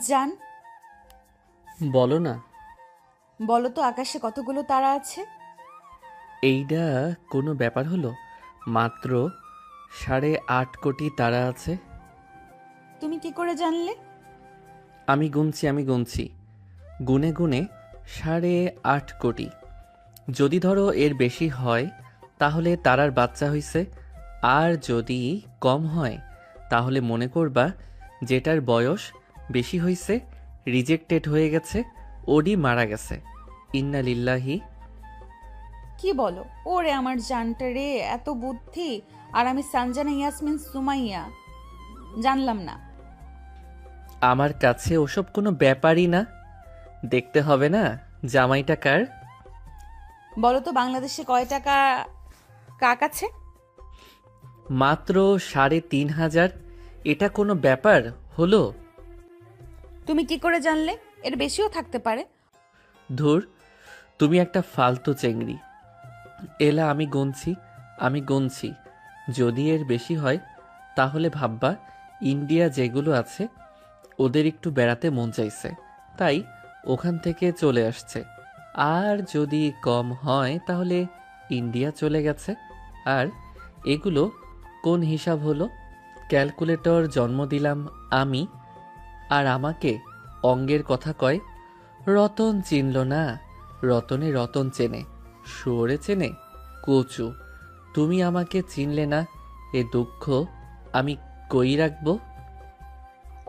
জান, বলো না। বলো তো আকাশে কতগুলো তারা আছে? এইটা কোনো ব্যাপার হলো? মাত্র 8.5 কোটি তারা আছে। তুমি কি করে জানলে? আমি গুনছি গুনে গুনে 8.5 কোটি। যদি ধরো এর বেশি হয় তাহলে তারার বাচ্চা হইছে, আর যদি কম হয় তাহলে মনে করবা যেটার বয়স বেশি হইছে, রিজেক্টেড হয়ে গেছে, ওডি মারা গেছে। ইন্না লিল্লাহি। কি বলো? ওরে আমার জানটা রে, এত বুদ্ধি! আর আমি সানজানা ইয়াসমিন সুমাইয়া, জানলাম না। আমার কাছে ওসব কোনো ব্যাপারই না। দেখতে হবে না জামাইটা কার? বলো তো বাংলাদেশে কয় টাকা কাক আছে? মাত্র 3,500। এটা কোনো ব্যাপার হলো? তুমি কি করে জানলে? এর বেশিও থাকতে পারে। ধুর, তুমি একটা ফালতু চেংড়ি। এলা আমি গুনছি। যদি এর বেশি হয় তাহলে ভাববা ইন্ডিয়া যেগুলো আছে ওদের একটু বেড়াতে মন চাইছে, তাই ওখান থেকে চলে আসছে। আর যদি কম হয় তাহলে ইন্ডিয়া চলে গেছে। আর এগুলো কোন হিসাব হলো? ক্যালকুলেটর জন্ম দিলাম আমি, আর আমাকে অঙ্গের কথা কয়। রতন চিনল না, রতনে রতন চেনে, শুয়োরে চেনে কচু। তুমি আমাকে চিনলে না, এ দুঃখ আমি কই রাখবো?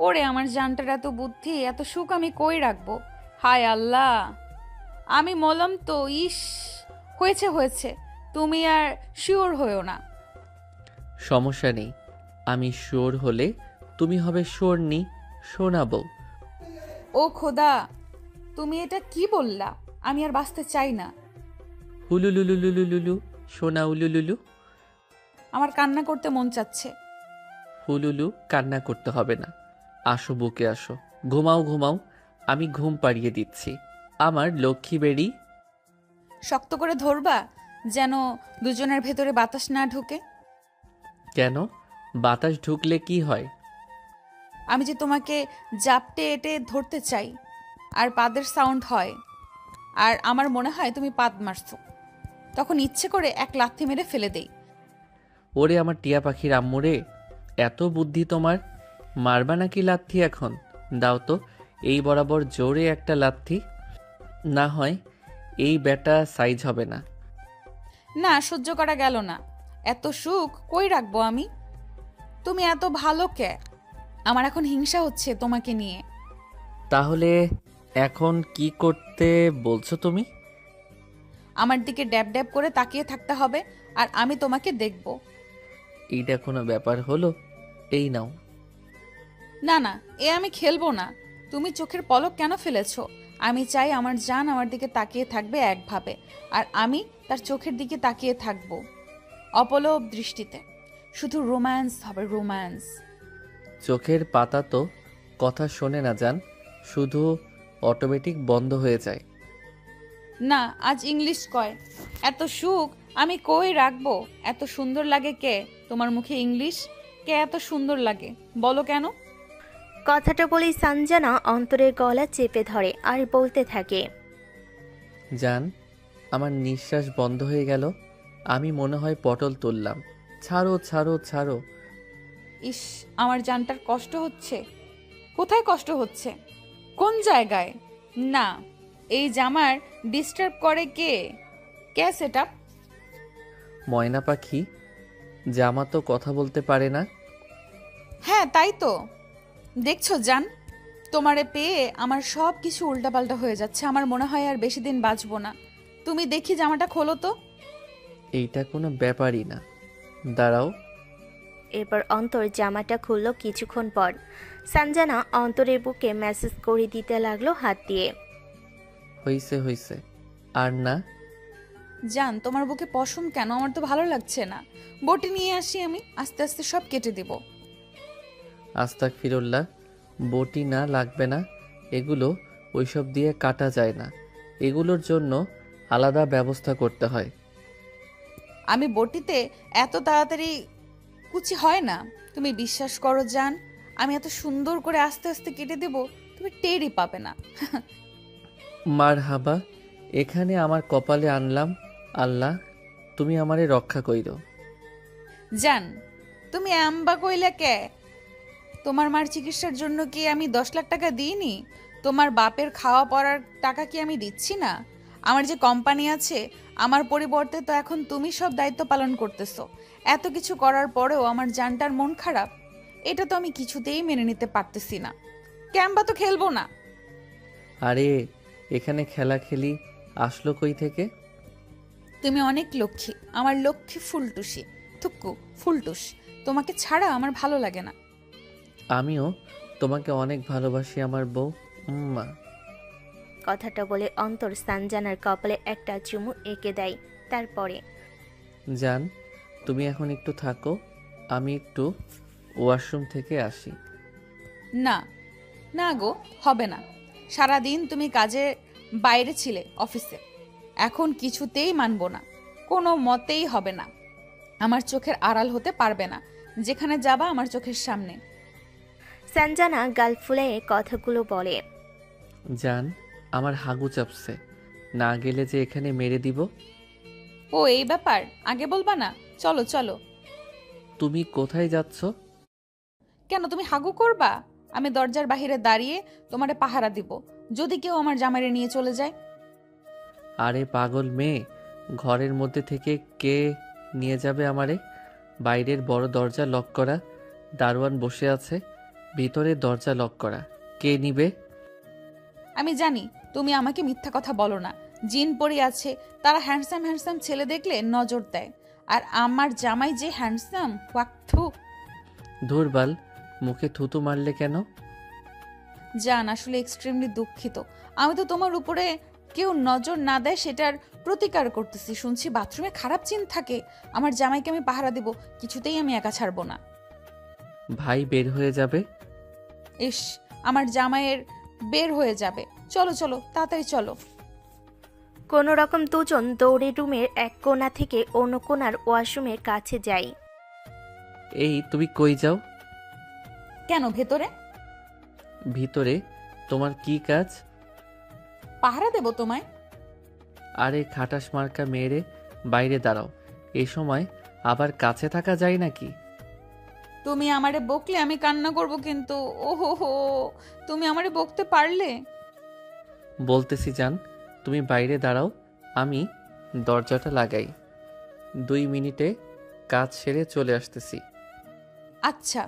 ওরে আমার জানটার এত বুদ্ধি, এত সুখ আমি কই রাখবো? হায় আল্লাহ! আমি মলম তো। ইস, হয়েছে হয়েছে, তুমি আর শিওর হয়েও না। সমস্যা নেই, আমি শুয়োর হলে তুমি হবে শোরনি, শোনাবো। ও খোদা, তুমি এটা কি বললা? আমি আর বাঁচতে চাই না। হুলুলুলুলুলুলু, সোনা উলুলুলু। আমার কান্না করতে মন চাচ্ছে। হুলুলু, কান্না করতে হবে না। আসো বুকে আসো, ঘুমাও, আমি ঘুম পাড়িয়ে দিচ্ছি। আমার লক্ষ্মী বেড়ি। শক্ত করে ধরবা, যেন দুজনের ভেতরে বাতাস না ঢুকে। কেন? বাতাস ঢুকলে কি হয়? আমি যে তোমাকে জাপটে এটে ধরতে চাই, আর পাদের সাউন্ড হয়, আর আমার মনে হয় তুমি পাদ মারছো, তখন ইচ্ছে করে এক লাথি মেরে ফেলে দেই। ওরে আমার টিয়া পাখির আম্মু রে, এত বুদ্ধি তোমার! মারবা নাকি লাথি এখন? দাও তো এই বরাবর জোরে একটা লাথি। না হয় এই ব্যাটা সাইজ হবে না। না, সহ্য করা গেল না। এত সুখ কই রাখবো আমি? তুমি এত ভালো কে? আমার এখন হিংসা হচ্ছে তোমাকে নিয়ে। তাহলে এখন কি করতে বলছো তুমি? আমার দিকে ড্যাব ড্যাব করে তাকিয়ে থাকতে হবে, আর আমি তোমাকে দেখব। এইটা কোনো ব্যাপার হলো? এই নাও। না না, এ আমি খেলবো না। তুমি চোখের পলক কেন ফেলেছো? আমি চাই আমার জান আমার দিকে তাকিয়ে থাকবে একভাবে, আর আমি তার চোখের দিকে তাকিয়ে থাকব অপলক দৃষ্টিতে। শুধু রোম্যান্স হবে, রোম্যান্স। চোখের পাতা তো কথা শোনে না জান, শুধু অটোমেটিক বন্ধ হয়ে যায়। না, আজ ইংলিশ কয়। এত সুখ আমি কই রাখবো? এত সুন্দর লাগে কে? তোমার মুখে ইংলিশ কে এত সুন্দর লাগে? বলো কেন? কথাটা বলেই সানজানা অন্তরের গলা চেপে ধরে আর বলতে থাকে। জান, আমার নিঃশ্বাস বন্ধ হয়ে গেল। আমি মনে হয় পটল তুললাম। ছাড়ো ছাড়ো ছাড়ো। ইস, আমার জানটার কষ্ট হচ্ছে। কোথায় কষ্ট হচ্ছে? কোন জায়গায়? না, এই জামার ডিস্টার্ব করে কে? কে সেটা? ময়না পাখি, জামা তো কথা বলতে পারে না। হ্যাঁ, তাই তো। দেখছো জান, তোমারে পেয়ে আমার সব কিছু উল্টাপাল্টা হয়ে যাচ্ছে। আমার মনে হয় আর বেশি দিন বাঁচবো না। তুমি দেখি জামাটা খোলো তো। এইটা কোনো ব্যাপারই না। দাঁড়াও। এরপর অন্তর জামাটা খুলল কিছুক্ষণ পর। সানজানা অন্তরের বুকে মেসেজ করে দিতে লাগলো হাত দিয়ে। হইছে আর না। জান, তোমার বুকে পশম কেন? আমার তো ভালো লাগছে না। বটি নিয়ে আসি, আমি আস্তে আস্তে সব কেটে দিব। আস্তাক ফিরুল্লাহ, বটি না, লাগবে না। এগুলো ওইসব দিয়ে কাটা যায় না, এগুলোর জন্য আলাদা ব্যবস্থা করতে হয়। আমি বটিতে এত তাড়াতাড়ি কুচি হয় না। তুমি বিশ্বাস করো জান, আমি এত সুন্দর করে আস্তে আস্তে কেটে দেব, তুমি টেরই পাবে না। মার হাবা, এখানে আমার কপালে আনলাম। আল্লাহ, তুমি আমারে রক্ষা কইরো। জান, তুমি আম্বা কইলা কে? তোমার মার চিকিৎসার জন্য কি আমি 10 লাখ টাকা দিইনি? তোমার বাপের খাওয়া পড়ার টাকা কি আমি দিচ্ছি না? আমার যে কোম্পানি আছে, আমার পরিবর্তে তো এখন তুমি সব দায়িত্ব পালন করতেছো। এত কিছু করার পরেও আমার জানটার মন খারাপ, এটা তো আমি কিছুতেই মেনে নিতে পারতেছি না। ক্যাম্বা তো খেলবো না। আরে, এখানে খেলা খেলি আসলো কই থেকে? তুমি অনেক লক্ষ্মী, আমার লক্ষ্মী ফুলটুসি, থুক্কু ফুলটুস। তোমাকে ছাড়া আমার ভালো লাগে না। আমিও তোমাকে অনেক ভালোবাসি আমার বউ। মা। কথাটা বলে অন্তর সানজানার কপালে একটা চুমু এঁকে দেয়। তারপরে জান, তুমি এখন একটু থাকো, আমি একটু ওয়াশরুম থেকে আসি। না না গো, হবে না। সারাদিন তুমি কাজে বাইরে ছিলে, অফিসে। এখন কিছুতেই মানবো না, কোনো মতেই হবে না। আমার চোখের আড়াল হতে পারবে না, যেখানে যাবা আমার চোখের সামনে। সানজানা গাল ফুলে কথাগুলো বলে। জান, আমার হাগু চাপছে, না গেলে যে এখানে মেরে দিব। ও এই ব্যাপার, আগে বলবা না? চলো চলো। তুমি কোথায় যাচ্ছ? কেন, তুমি হাগু করবা? আমি দরজার বাহিরে দাঁড়িয়ে তোমারে পাহারা দিব, যদি কেউ আমার জামাইরে নিয়ে চলে যায়। আরে পাগল মেয়ে, ঘরের মধ্যে থেকে কে নিয়ে যাবে আমারে? বাইরের বড় দরজা লক করা, দারোয়ান বসে আছে, ভিতরে দরজা লক করা, কে নিবে? আমি জানি তুমি আমাকে মিথ্যা কথা বলো না। জিন পরি আছে, তারা হ্যান্ডসাম হ্যান্ডসাম ছেলে দেখলে নজর দেয়। আর আমার জামাই যে হ্যান্ডসাম, ওয়াক্থু। ধুরবাল, মুখে থুতু মারলে কেন? জান, আসলে এক্সট্রিমলি দুঃখিত। আমি তো তোমার উপরে কেউ নজর না দেয় সেটার প্রতিকার করতেছি। শুনছি বাথরুমে খারাপ চিন থাকে, আমার জামাইকে আমি পাহারা দিব, কিছুতেই আমি একা ছাড়বো না। ভাই বের হয়ে যাবে। ইস, আমার জামাইয়ের বের হয়ে যাবে। চলো চলো, তাড়াতাড়ি চলো। কোনো রকম দুজন দৌড়ে রুমের এক কোণা থেকে অন্য কোণার ওয়াশরুমের কাছে যায়। এই তুমি কই যাও? কেন, ভেতরে? ভিতরে তোমার কি কাজ? পাহারা দেব তোমায়। আরে খাটাস মার্কা মেয়েরে, বাইরে দাঁড়াও। এই সময় আবার কাছে থাকা যায় নাকি? তুমি আমারে বকলে আমি কান্না করব কিন্তু। ওহো হো, তুমি আমারে বকতে পারলে? বলতেছি জান, তুমি বাইরে দাঁড়াও, আমি দরজাটা লাগাই। 2 মিনিটে কাজ সেরে চলে আসতেছি। আচ্ছা।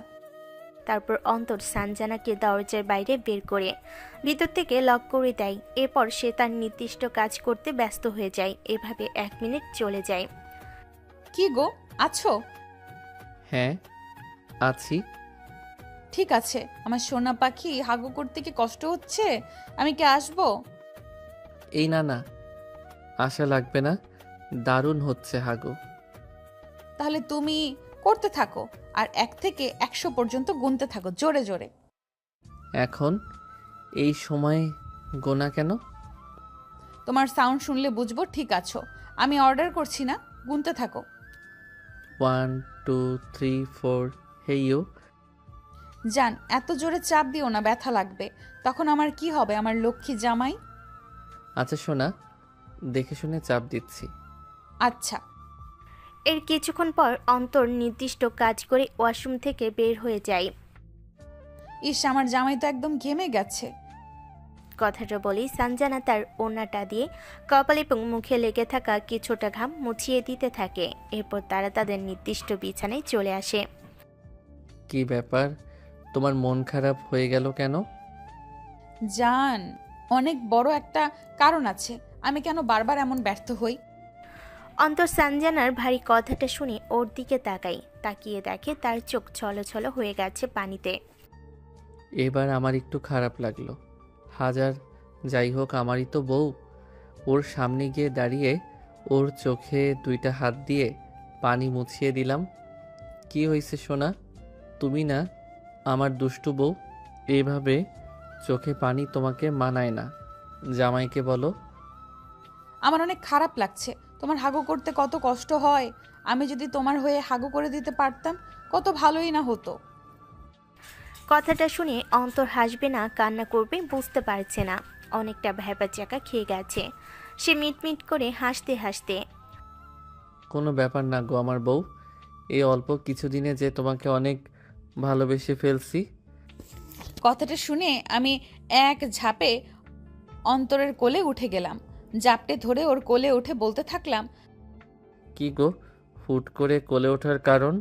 তারপর অন্তর সানজানাকে দরজার বাইরে বের করে ভিতর থেকে লক করে দেয়। এরপর সে তার নির্দিষ্ট কাজ করতে ব্যস্ত হয়ে যায়। এভাবে 1 মিনিট চলে যায়। কি গো, আছো? হ্যাঁ, আছি। ঠিক আছে। আমার সোনা পাখি, হাগু করতে কি কষ্ট হচ্ছে? আমি কি আসবো? এই না না, আশা লাগবে না, দারুণ হচ্ছে হাগু। তাহলে তুমি করতে থাকো, আর 1 থেকে 100 পর্যন্ত গুনতে থাকো জোরে জোরে। এখন এই সময় গোনা কেন? তোমার সাউন্ড শুনলে বুঝবো ঠিক আছো। আমি অর্ডার করছি না, গুনতে থাকো। 1 2 3 4। Hey you. জান, এত জোরে চাপ দিও না, ব্যথা লাগবে। তখন আমার কি হবে, আমার লক্ষ্মী জামাই? আচ্ছা শোনা, দেখে শুনে চাপ দিচ্ছি। আচ্ছা। এর কিছুক্ষণ পর অন্তর নির্দিষ্ট কাজ করে ওয়াশরুম থেকে বের হয়ে যায়। ইস, আমার জামাই তো একদম ঘেমে গেছে। কথাটা বলেই সানজানা তার ওড়নাটা দিয়ে কপাল এবং মুখে লেগে থাকা কিছুটা ঘাম মুছিয়ে দিতে থাকে। এরপর তারা তাদের নির্দিষ্ট বিছানায় চলে আসে। কি ব্যাপার, তোমার মন খারাপ হয়ে গেল কেন? জান, অনেক বড় একটা কারণ আছে। আমি কেন বারবার এমন ব্যর্থ হই? অন্তর সানজানার ভারী কথাটা শুনে ওর দিকে তাকিয়ে দেখে তার চোখ ছলছল হয়ে গেছে পানিতে। এবার আমার একটু খারাপ লাগলো। হাজার যাই হোক, আমারই তো বউ। ওর সামনে গিয়ে দাঁড়িয়ে ওর চোখে 2টা হাত দিয়ে পানি মুছিয়ে দিলাম। কি হয়েছে সোনা, তুমি না আমার দুষ্টু বউ? এভাবে চোখে পানি তোমাকে মানায় না, জামাইকে বলো। আমার অনেক খারাপ লাগছে। তোমার হাগু করতে কত কষ্ট হয়। আমি যদি তোমার হয়ে হাগু করে দিতে পারতাম, কত ভালোই না হতো। কথাটা শুনে অন্তর হাসবে না কান্না করবে বুঝতে পারছে না। অনেকটা ভ্যাবাচ্যাকা খেয়ে গেছে সে মিটমিট করে হাসতে হাসতে। কোনো ব্যাপার না গো আমার বউ, এই অল্প কিছুদিনে যে তোমাকে অনেক ভালোবেসে ফেলছি। কথাটা শুনে আমি এক ঝাপে অন্তরের কোলে উঠে গেলাম। জাপটে ধরে ওর কোলে উঠে বলতে থাকলাম, কি গো, হুট করে কোলে ওঠার কারণ?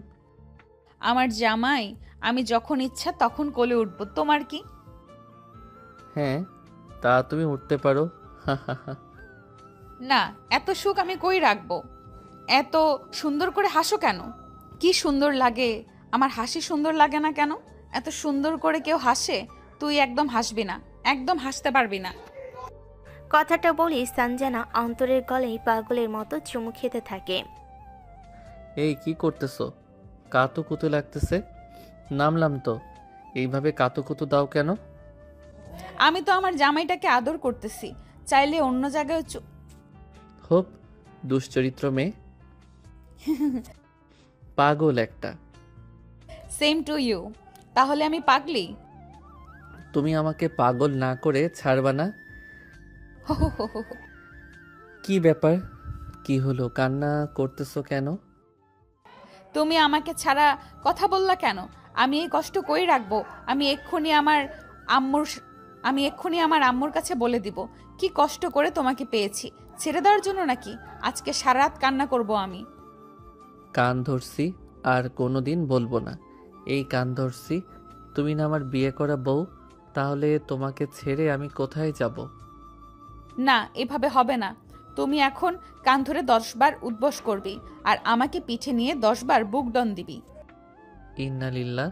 আমার জামাই, আমি যখন ইচ্ছা তখন কোলে উঠবো, তোমার কি? হ্যাঁ, তা তুমি উঠতে পারো। হা হা হা। না, এত সুখ আমি কই রাখবো? এত সুন্দর করে হাসো কেন? কি সুন্দর লাগে? আমার হাসি সুন্দর লাগে না কেন? এত সুন্দর করে কেউ হাসে? তুই একদম হাসবি না, একদম হাসতে পারবি না। কথাটা বলেই সঞ্জানা অন্তরের গলায় পাগলের মতো চুমু খেতে থাকে। এই কি করতেছো? কাতুকুতু লাগতেছে। নামলাম তো, এইভাবে কাতুকুতু দাও কেন? আমি তো আমার জামাইটাকে আদর করতেছি, চাইলে অন্য জায়গায় হোপ, দুশ্চরিত্র মেয়ে, পাগল একটা। Same to you. তাহলে আমি পাগলি? তুমি আমাকে পাগল না করে ছাড়বা না? কি ব্যাপার, কি হলো, কান্না করতেছো কেন? তুমি আমাকে ছাড়া কথা বললা কেন? আমি এই কষ্ট কই রাখবো? আম্মুর আমি এক্ষুনি আমার আম্মুর কাছে বলে দিব কি কষ্ট করে তোমাকে পেয়েছি। ছেড়ে দেওয়ার জন্য নাকি আজকে সারা রাত কান্না করব আমি? কান ধরছি, আর কোনোদিন বলবো না এই কান ধরছি। তুমি না আমার বিয়ে করা বউ, তাহলে তোমাকে ছেড়ে আমি কোথায় যাব? না, এভাবে হবে না। তুমি এখন কান ধরে 10 বার উদ্বস করবি আর আমাকে পিঠে নিয়ে 10 বার বুক ডন দিবি। ইন্নালিল্লাহ,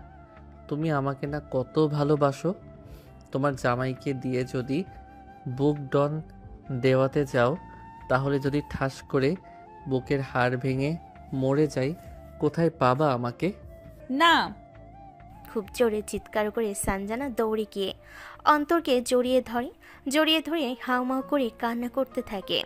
তুমি আমাকে না কত ভালোবাসো। তোমার জামাইকে দিয়ে যদি বুক ডন দেওয়াতে যাও, তাহলে যদি ঠাস করে বুকের হাড় ভেঙে মরে যাই, কোথায় পাবা আমাকে? না, খুব জোরে চিৎকার করে সঞ্জানা দৌড়ে গিয়ে অন্তরকে জড়িয়ে ধরে হাউমাউ করে কান্না করতে থাকে।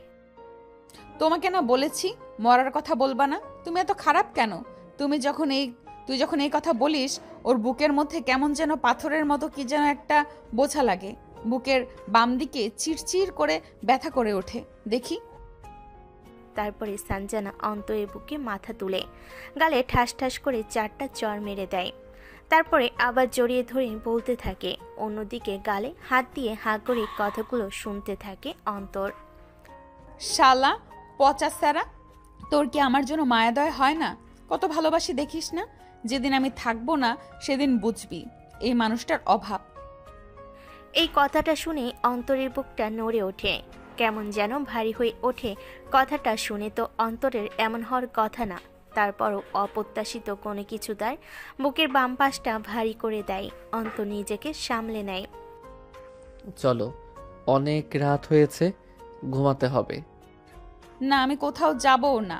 তোমাকে না বলেছি মরার কথা বলবা না। তুমি এত খারাপ কেন? তুই যখন এই কথা বলিস, ওর বুকের মধ্যে কেমন যেন পাথরের মতো কি যেন একটা বোঝা লাগে। বুকের বাম দিকে চিরচির করে ব্যথা করে ওঠে দেখি। তারপরে সঞ্জানা অন্তরের বুকে মাথা তুলে গালে ঠাস ঠাস করে 4টা চড় মেরে দেয়। তারপরে আবার জড়িয়ে ধরে বলতে থাকে, অন্যদিকে গালে হাত দিয়ে হাঁ করে কথাগুলো শুনতে থাকে অন্তর। শালা পচা স্যারা, তোর কি আমার জন্য মায়াদয় হয় না? কত ভালোবাসি দেখিস না? যেদিন আমি থাকবো না সেদিন বুঝবি এই মানুষটার অভাব। এই কথাটা শুনে অন্তরের বুকটা নড়ে ওঠে, কেমন যেন ভারী হয়ে ওঠে। কথাটা শুনে তো অন্তরের এমন হওয়ার কথা না, তারপরও অপ্রত্যাশিত কোনো কিছু তার বুকের বাম পাশটা ভারী করে দেয়। অন্তর নিজেকে সামলে নেয়। চলো, অনেক রাত হয়েছে, ঘুমাতে হবে। না, আমি কোথাও যাবও না,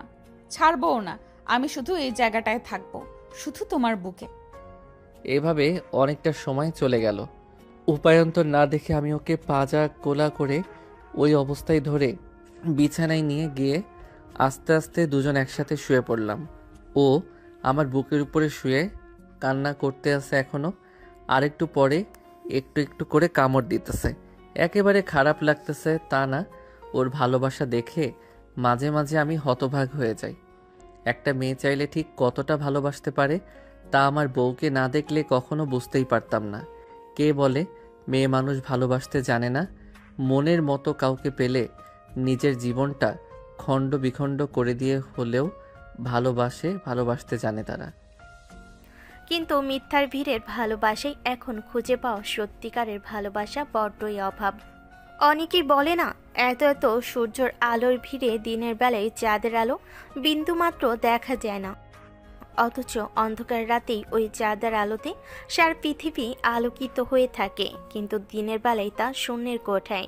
ছাড়বও না। আমি শুধু এই জায়গাটায় থাকবো, শুধু তোমার বুকে। এভাবে অনেকটা সময় চলে গেল। উপায়ন্তর না দেখে আমি ওকে পাজা কোলা করে ওই অবস্থায় ধরে বিছানায় নিয়ে গিয়ে আস্তে আস্তে দুজন একসাথে শুয়ে পড়লাম। ও আমার বুকের উপরে শুয়ে কান্না করতে আছে এখনো, আর একটু পরে একটু একটু করে কামড় দিতেছে। একেবারে খারাপ লাগতেছে তা না, ওর ভালোবাসা দেখে মাঝে মাঝে আমি হতভাগ হয়ে যাই। একটা মেয়ে চাইলে ঠিক কতটা ভালোবাসতে পারে তা আমার বউকে না দেখলে কখনো বুঝতেই পারতাম না। কে বলে মেয়ে মানুষ ভালোবাসতে জানে না? মনের মতো কাউকে পেলে নিজের জীবনটা খণ্ড বিখণ্ড করে দিয়ে হলেও ভালোবাসতে জানে তারা। কিন্তু মিথ্যার ভিড়ের ভালোবাসাই এখন খুঁজে পাওয়া সত্যিকারের ভালোবাসা বড্ডই অভাব। অনেকেই বলে না, এত এত সূর্যের আলোর ভিড়ে দিনের বেলায় চাঁদের আলো বিন্দুমাত্র দেখা যায় না, অথচ অন্ধকার রাতেই ওই চাঁদের আলোতে সারা পৃথিবী আলোকিত হয়ে থাকে। কিন্তু দিনের বেলায় তা শূন্যের কোঠায়।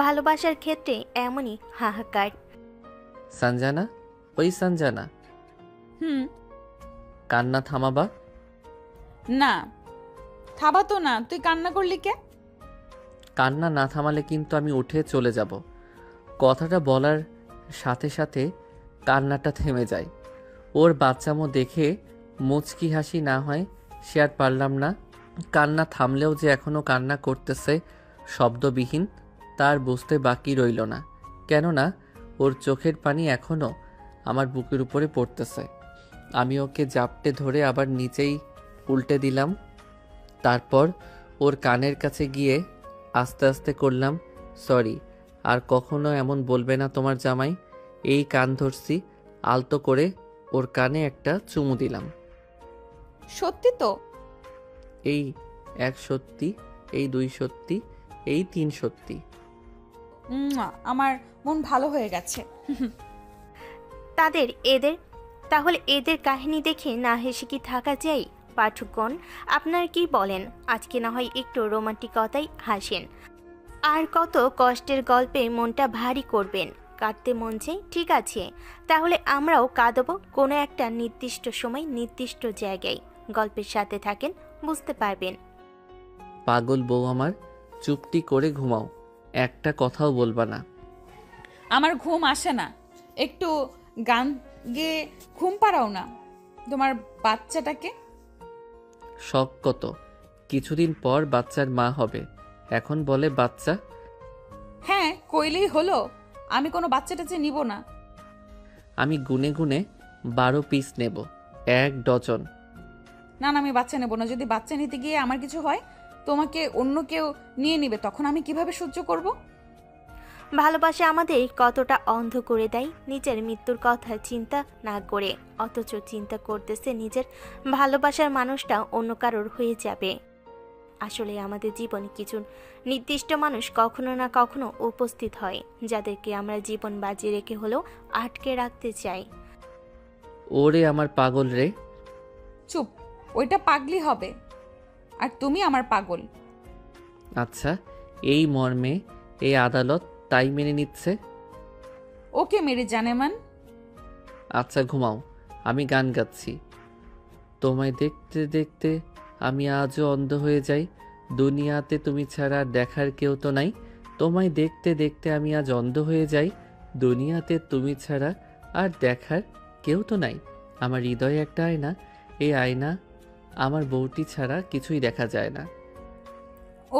ভালোবাসার ক্ষেত্রে এমনই হাহাকার। সঞ্জানা, ওই সঞ্জানা, হুম। কান্না থামাবা? না, থাবা তো না। তুই কান্না করলি কে? কান্না না থামালে কিন্তু আমি উঠে চলে যাব। কথাটা বলার সাথে সাথে কান্নাটা থেমে যায়। ওর বাচ্চামো দেখে মুচকি হাসি না হয় সে আর পারলাম না। কান্না থামলেও যে এখনও কান্না করতেছে শব্দবিহীন তার বুঝতে বাকি রইল না, কেননা ওর চোখের পানি এখনও আমার বুকের উপরে পড়তেছে। আমি ওকে জাপটে ধরে আবার নিচেই উল্টে দিলাম। তারপর ওর কানের কাছে গিয়ে আস্তে আস্তে করলাম, সরি, আর কখনো এমন বলবে না তোমার জামাই। এই কান ধরছি, আলতো করে ওর কানে একটা চুমু দিলাম। সত্যি তো? এই 1 সত্যি, এই 2 সত্যি, এই 3 সত্যি। আমার মন ভালো হয়ে গেছে। তাহলে এদের কাহিনী দেখে না হেসে কি থাকা যায়? পাঠকগণ, আপনারা কি বলেন? আজকে না হয় একটু রোমান্টিকতায় হাসেন, আর কত কষ্টের গল্পে মনটা ভারী করবেন। কাঁদতে মন চাই, ঠিক আছে, তাহলে আমরাও কাঁদবো কোনো একটা নির্দিষ্ট সময় নির্দিষ্ট জায়গায়। গল্পের সাথে থাকেন, বুঝতে পারবেন। পাগল বউ আমার, চুপটি করে ঘুমাও, একটা কথাও বলবা না। আমার ঘুম আসে না, একটু গান গেয়ে ঘুম পাড়াও না তোমার বাচ্চাটাকে। শখ কত, কিছুদিন পর বাচ্চার মা হবে, এখন বলে বাচ্চা। হ্যাঁ, কইলেই হলো। আমি কোনো বাচ্চাটাকে নিব না। আমি গুনে গুনে 12 পিস নেব, 1 ডজন। না না, আমি বাচ্চা নেব না। যদি বাচ্চা নিতে গিয়ে আমার কিছু হয়, তোমাকে অন্য কেউ নিয়ে নিবে, তখন আমি কিভাবে সহ্য করব? ভালোবাসা আমাদের কতটা অন্ধ করে দেয়, নিজের মৃত্যুর কথা চিন্তা না করে, অথচ চিন্তা করতেছে নিজের ভালোবাসার মানুষটা অন্য কারোর হয়ে যাবে। আসলে আমাদের জীবনে কিছু নির্দিষ্ট মানুষ কখনো না কখনো উপস্থিত হয়, যাদেরকে আমরা জীবন বাজি রেখে হলেও আটকে রাখতে চাই। ওরে আমার পাগল রে। চুপ, ওইটা পাগলি হবে, আর তুমি আমার পাগল। আচ্ছা, এই মর্মে এই আদালত তাই মেনে নিচ্ছে। ওকে মেরে জানেমান। আচ্ছা ঘুমাও, আমি গান গাচ্ছি। তোমায় দেখতে দেখতে আমি আজও অন্ধ হয়ে যাই, দুনিয়াতে তুমি ছাড়া আর দেখার কেউ তো নাই। তোমায় দেখতে দেখতে আমি আজ অন্ধ হয়ে যাই, দুনিয়াতে তুমি ছাড়া আর দেখার কেউ তো নাই। আমার হৃদয়ে একটা আয়না, এই আয়না আমার বউটি ছাড়া কিছুই দেখা যায় না।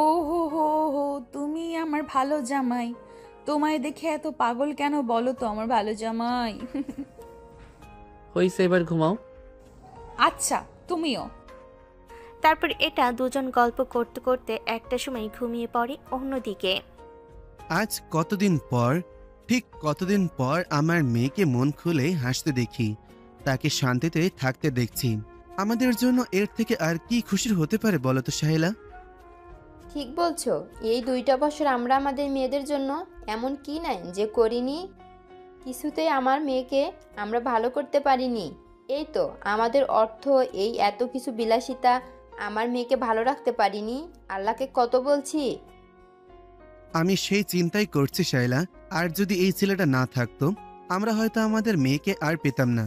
ও হো হো হো, তুমি আমার ভালো জামাই। তোমায় দেখে এত পাগল কেন বলো তো আমার ভালো জামাই। হইছে, এবার ঘুমাও। আচ্ছা, তুমিও। তারপর এটা দুজন গল্প করতে করতে একটা সময় ঘুমিয়ে পড়ে। অন্যদিকে আজ কতদিন পর, ঠিক কতদিন পর আমার মেয়েকে মন খুলে হাসতে দেখি, তাকে শান্তিতে থাকতে দেখছি। আমাদের জন্য এর থেকে আর কি খুশির হতে পারে বলো তো সাহেলা? ঠিক বলছো। এই 2টা বছর আমরা আমাদের মেয়েদের জন্য এমন কি নাই যে করিনি। কিছুতেই আমার মেয়েকে আমরা ভালো করতে পারিনি। এই তো আমাদের অর্থ, এই এত কিছু বিলাসিতা, আমার মেয়েকে ভালো রাখতে পারিনি। আল্লাহকে কত বলছি। আমি সেই চিন্তাই করছি সাহেলা, আর যদি এই ছেলেটা না থাকতো, আমরা হয়তো আমাদের মেয়েকে আর পেতাম না।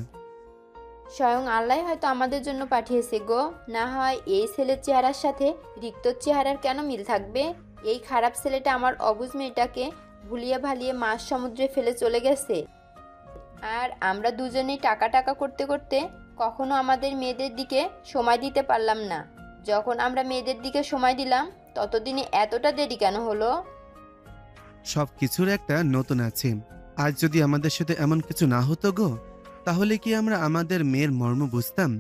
স্বয়ং আল্লাহ হয়তো আমাদের জন্য পাঠিয়েছে গো। না হয় এই ছেলের চেহারার সাথে রিক্ত চেহারার কেন মিল থাকবে? এই খারাপ ছেলেটা আমার অবুঝ মেয়েটাকে ভুলিয়ে ভালিয়ে মাছ সমুদ্রে ফেলে চলে গেছে, আর আমরা দুজনেই টাকা টাকা করতে করতে কখনো আমাদের মেয়েদের দিকে সময় দিতে পারলাম না। যখন আমরা মেয়েদের দিকে সময় দিলাম, ততদিনে এতটা দেরি কেন হলো? সব কিছুর একটা নতুন আছে। আজ যদি আমাদের সাথে এমন কিছু না হতো গো, তাহলে কি আমরা আমাদের মেয়ের মর্ম বুঝতাম?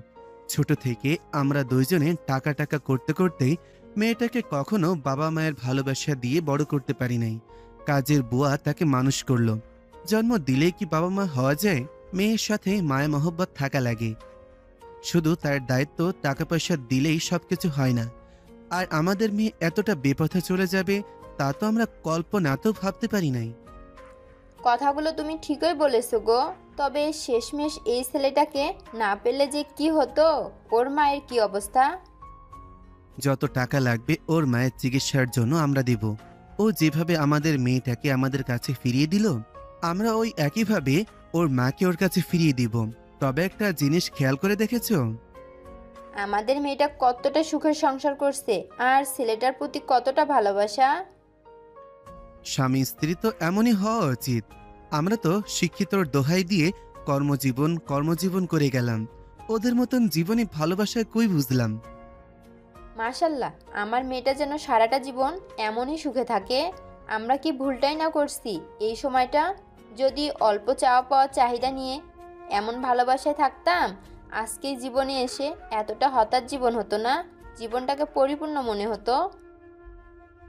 ছোট থেকে আমরা দুইজনে টাকা টাকা করতে করতেই মেয়েটাকে কখনো বাবা মায়ের ভালোবাসা দিয়ে বড় করতে পারি নাই। কাজের বুয়া তাকে মানুষ করলো। জন্ম দিলেই কি বাবা মা হওয়া যায়? মেয়ের সাথে মায়া মহব্বত থাকা লাগে। শুধু তার দায়িত্ব টাকা পয়সা দিলেই সবকিছু হয় না। আর আমাদের মেয়ে এতটা বেপথে চলে যাবে, তা তো আমরা কল্পনাতেও ভাবতে পারি নাই। কথাগুলো তুমি ঠিকই বলেছো গো। তবে শেষমেশ এই ছেলেটাকে না পেলে যে কি হতো? ওর মায়ের কি অবস্থা? যত টাকা লাগবে ওর মায়ের চিকিৎসার জন্য আমরা দেব। ও যেভাবে আমাদের মেয়েটাকে আমাদের কাছে ফিরিয়ে দিল, আমরা ওই একইভাবে ওর মাকে ওর কাছে ফিরিয়ে দিব। তবে একটা জিনিস খেয়াল করে দেখেছো? আমাদের মেয়েটা কতটা সুখের সংসার করছে, আর ছেলেটার প্রতি কতটা ভালোবাসা। স্বামী স্ত্রী তো এমনই হওয়া উচিত। আমরা তো শিক্ষিতর দোহাই দিয়ে কর্মজীবন করে গেলাম। ওদের মতন জীবনে ভালোবাসায় কই বুঝলাম। মাশাল্লাহ, আমার মেয়েটা যেন সারাটা জীবন এমনই সুখে থাকে। আমরা কি ভুলটাই না করছি এই সময়টা? যদি অল্প চাওয়া পাওয়া চাহিদা নিয়ে এমন ভালোবাসায় থাকতাম, আজকে জীবনে এসে এতটা হতাশ জীবন হতো না, জীবনটাকে পরিপূর্ণ মনে হতো।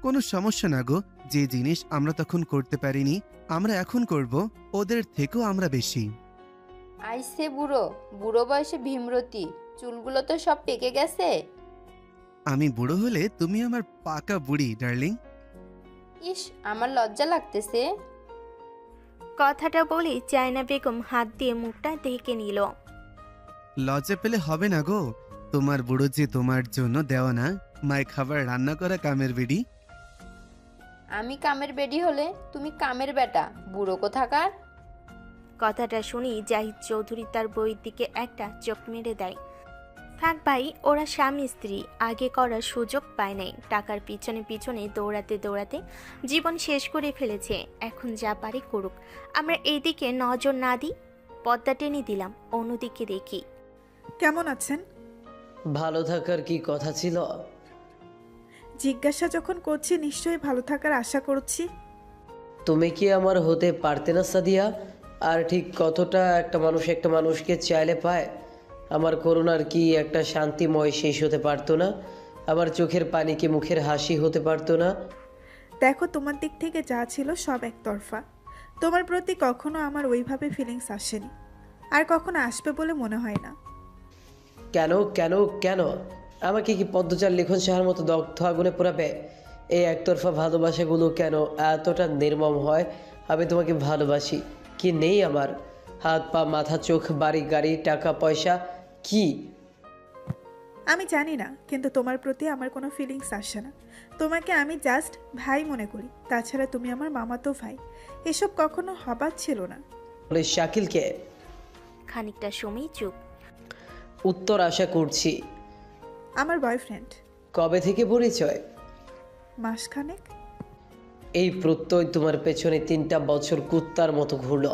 কোনো সমস্যা না গো, যে জিনিস আমরা তখন করতে পারিনি আমরা এখন করব, ওদের থেকেও আমরা বেশি। আইসে বুড়ো, বুড়ো বয়সে ভীমরতি, চুলগুলো তো সব পেকে গেছে। আমি বুড়ো হলে তুমি আমার পাকা বুড়ি ডার্লিং। ইস, আমার লজ্জা লাগতেছে। কথাটা বলে চায়না বেগম হাত দিয়ে মুখটা ঢেকে নিল। লজ্জা পেলে হবে না গো, তোমার বুড়ো যে তোমার জন্য দেওয়া না মায়ের খাবার রান্না করা কামের বেডি। আমি কামের বেডি হলে তুমি কামের বেটা, বুড়ো কোথাকার। কথাটা শুনি জাহিদ চৌধুরী তার বইয়ের দিকে একটা চোখ মেরে দেয়। থাক ভাই, ওরা স্বামী স্ত্রী, আগে করার সুযোগ পায় নাই, টাকার পিছনে পিছনে দৌড়াতে দৌড়াতে জীবন শেষ করে ফেলেছে। এখন যা পারে করুক, আমরা এইদিকে নজর না দিই। পর্দা টেনে দিলাম, অন্যদিকে দেখি। কেমন আছেন? ভালো থাকার কি কথা ছিল? জিজ্ঞাসা যখন করছি নিশ্চয়ই ভালো থাকার আশা করছি। তুমি কি আমার হতে পারতে না সাদিয়া? আর ঠিক কতটা একটা মানুষকে চাইলে পায়? আমার করুণার কি একটা শান্তিময় শেষ হতে পারতো না? আমার চোখের পানি কি মুখের হাসি হতে পারতো না? দেখো, তোমার দিক থেকে যা ছিল সব একতরফা। তোমার প্রতি কখনো আমার ওইভাবে ফিলিংস আসেনি, আর কখনো আসবে বলে মনে হয় না। কেন কেন কেন? আমাকে কি পদ্মচার লিখন সাহার মতো দগ্ধ আগুনে পোড়াবে? এই একতরফা ভালোবাসাগুলো কেন এতটা নির্মম হয়? আমি তোমাকে ভালোবাসি, কি নেই আমার? হাত পা মাথা চোখ বাড়ি গাড়ি টাকা পয়সা কি? আমি জানি না, কিন্তু তোমার প্রতি আমার কোনো ফিলিংস আসে না। তোমাকে আমি জাস্ট ভাই মনে করি, তাছাড়া তুমি আমার মামাতো ভাই, এসব কখনো হবার ছিল না। বলে শাকিলকে খানিকটা সময় চুপ। উত্তর আশা করছি। আমার বয়ফ্রেন্ড। কবে থেকে পরিচয়? মাসখানেক। এই প্রত্যয় তোমার পেছনে 3টা বছর কুত্তার মতো ঘুরল,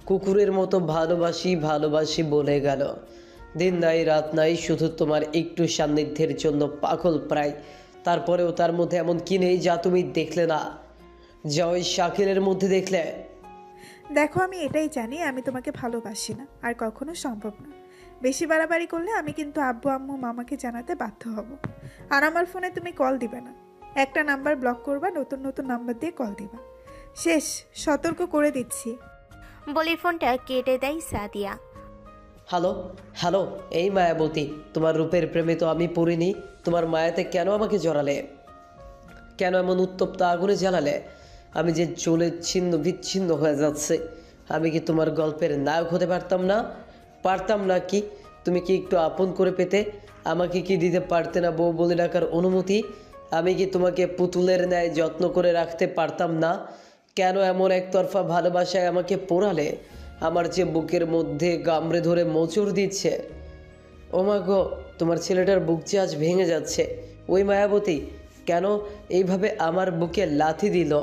কুকুরের মতো ভালোবাসি ভালোবাসি বলে গেল। দিন নাই রাত নাই, শুধু তোমার একটু সান্নিধ্যের জন্য পাগল প্রায়। তারপরেও তার মধ্যে এমন কি নেই যা তুমি দেখলে না, যা ওই শাকিলের মধ্যে দেখলে? দেখো, আমি এটাই জানি আমি তোমাকে ভালোবাসি না, আর কখনো সম্ভব না। বেশি বাড়াবাড়ি করলে আমি কিন্তু আব্বু আম্মু মামাকে জানাতে বাধ্য হব। আর আমার ফোনে তুমি কল দিবে না, একটা নাম্বার ব্লক করবা, নতুন নতুন নাম্বার দিয়ে কল দিবা। শেষ, সতর্ক করে দিচ্ছি। বলে ফোনটা কেটে দেয় সাদিয়া। হ্যালো হ্যালো, এই মায়াবতী, তোমার রূপের প্রেমে তো আমি পড়িনি। তোমার মায়াতে কেন আমাকে জড়ালে? কেন এমন উত্তপ্ত আগুনে জ্বালালে? আমি যে চলে ছিন্ন বিচ্ছিন্ন হয়ে যাচ্ছে, আমি কি তোমার গল্পের নায়ক হতে পারতাম না? পারতাম না কি? তুমি কি একটু আপন করে পেতে? আমাকে কি দিতে পারতে না বউ বলে ডাকার অনুমতি? আমি কি তোমাকে পুতুলের ন্যায় যত্ন করে রাখতে পারতাম না? কেন এমন একতরফা ভালোবাসায় আমাকে পোড়ালে? আমার যে বুকের মধ্যে গামড়ে ধরে মোচড় দিচ্ছে। ও মা গো, তোমার ছেলেটার বুক যে আজ ভেঙে যাচ্ছে। ওই মায়াবতী কেন এইভাবে আমার বুকে লাথি দিল?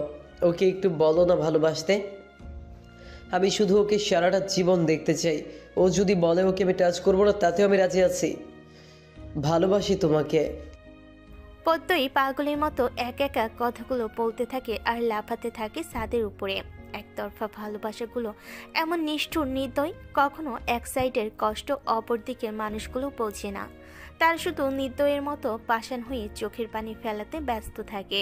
ওকে একটু বলো না ভালোবাসতে। আমি শুধু ওকে সারাটা জীবন দেখতে চাই। ও যদি বলে ওকে আমি টাচ করবো না, তাতেও আমি রাজি আছি। ভালোবাসি তোমাকে। পদ্মই পাগলের মতো এক একা কথাগুলো বলতে থাকে আর লাফাতে থাকে ছাদের উপরে। একতরফা ভালোবাসাগুলো এমন নিষ্ঠুর নির্দয়, কখনো এক সাইডের কষ্ট অপর দিকের মানুষগুলো বোঝে না। তার শুধু নির্দয়ের মতো পাষাণ হয়ে চোখের পানি ফেলাতে ব্যস্ত থাকে।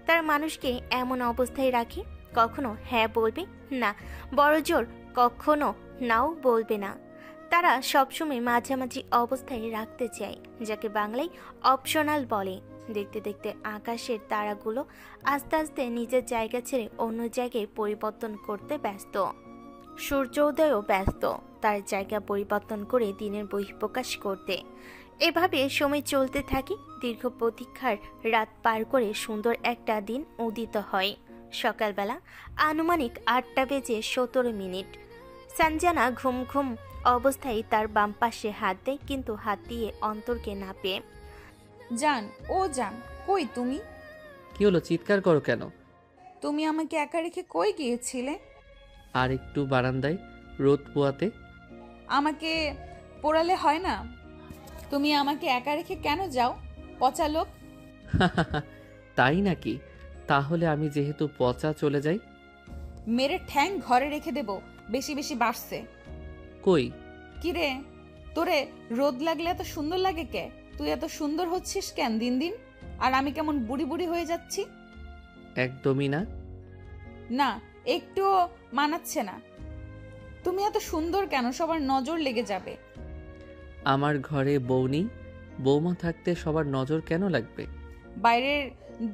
তার মানুষকে এমন অবস্থায় রাখে, কখনো হ্যাঁ বলবে না, বড় জোর কখনো নাও বলবে না। তারা সবসময় মাঝামাঝি অবস্থায় রাখতে চায়, যাকে বাংলায় অপশনাল বলে। দেখতে দেখতে আকাশের তারাগুলো আস্তে আস্তে নিজের জায়গা ছেড়ে অন্য জায়গায় পরিবর্তন করতে ব্যস্ত। সূর্যোদয়ও ব্যস্ত তার জায়গা পরিবর্তন করে দিনের বহিঃপ্রকাশ করতে। এভাবে সময় চলতে থাকে। দীর্ঘ প্রতীক্ষার রাত পার করে সুন্দর একটা দিন উদিত হয়। সকালবেলা আনুমানিক 8:17 সঞ্জানা ঘুম ঘুম অবস্থায় তার বাম পাশে হাত দেয়, কিন্তু হাত দিয়ে অন্তরকে না পেয়ে। জান, ও জান, কই তুমি? কি হলো, চিৎকার করো কেন? তুমি আমাকে একা রেখে কই গিয়েছিলে? আর একটু বারান্দায় রোদ পোয়াতে। আমাকে পোড়ালে হয় না? তুমি আমাকে একা রেখে কেন যাও? পচা লোক। তাই নাকি? তাহলে আমি যেহেতু পচা চলে যাই। মেরে ঠ্যাং ঘরে রেখে দেব, বেশি বেশি বাড়ছে। কই? কিরে, তোরে রোদ লাগলে এত সুন্দর লাগে কে? তুই এত সুন্দর হচ্ছিস কেন দিন দিন? আর আমি কেমন বুড়ি বুড়ি হয়ে যাচ্ছি? একদমই না। না, একটুও মানাচ্ছে না। তুমি এত সুন্দর কেন? সবার নজর লেগে যাবে। আমার ঘরে বউ নেই, বৌমা থাকতে সবার নজর কেন লাগবে? বাইরের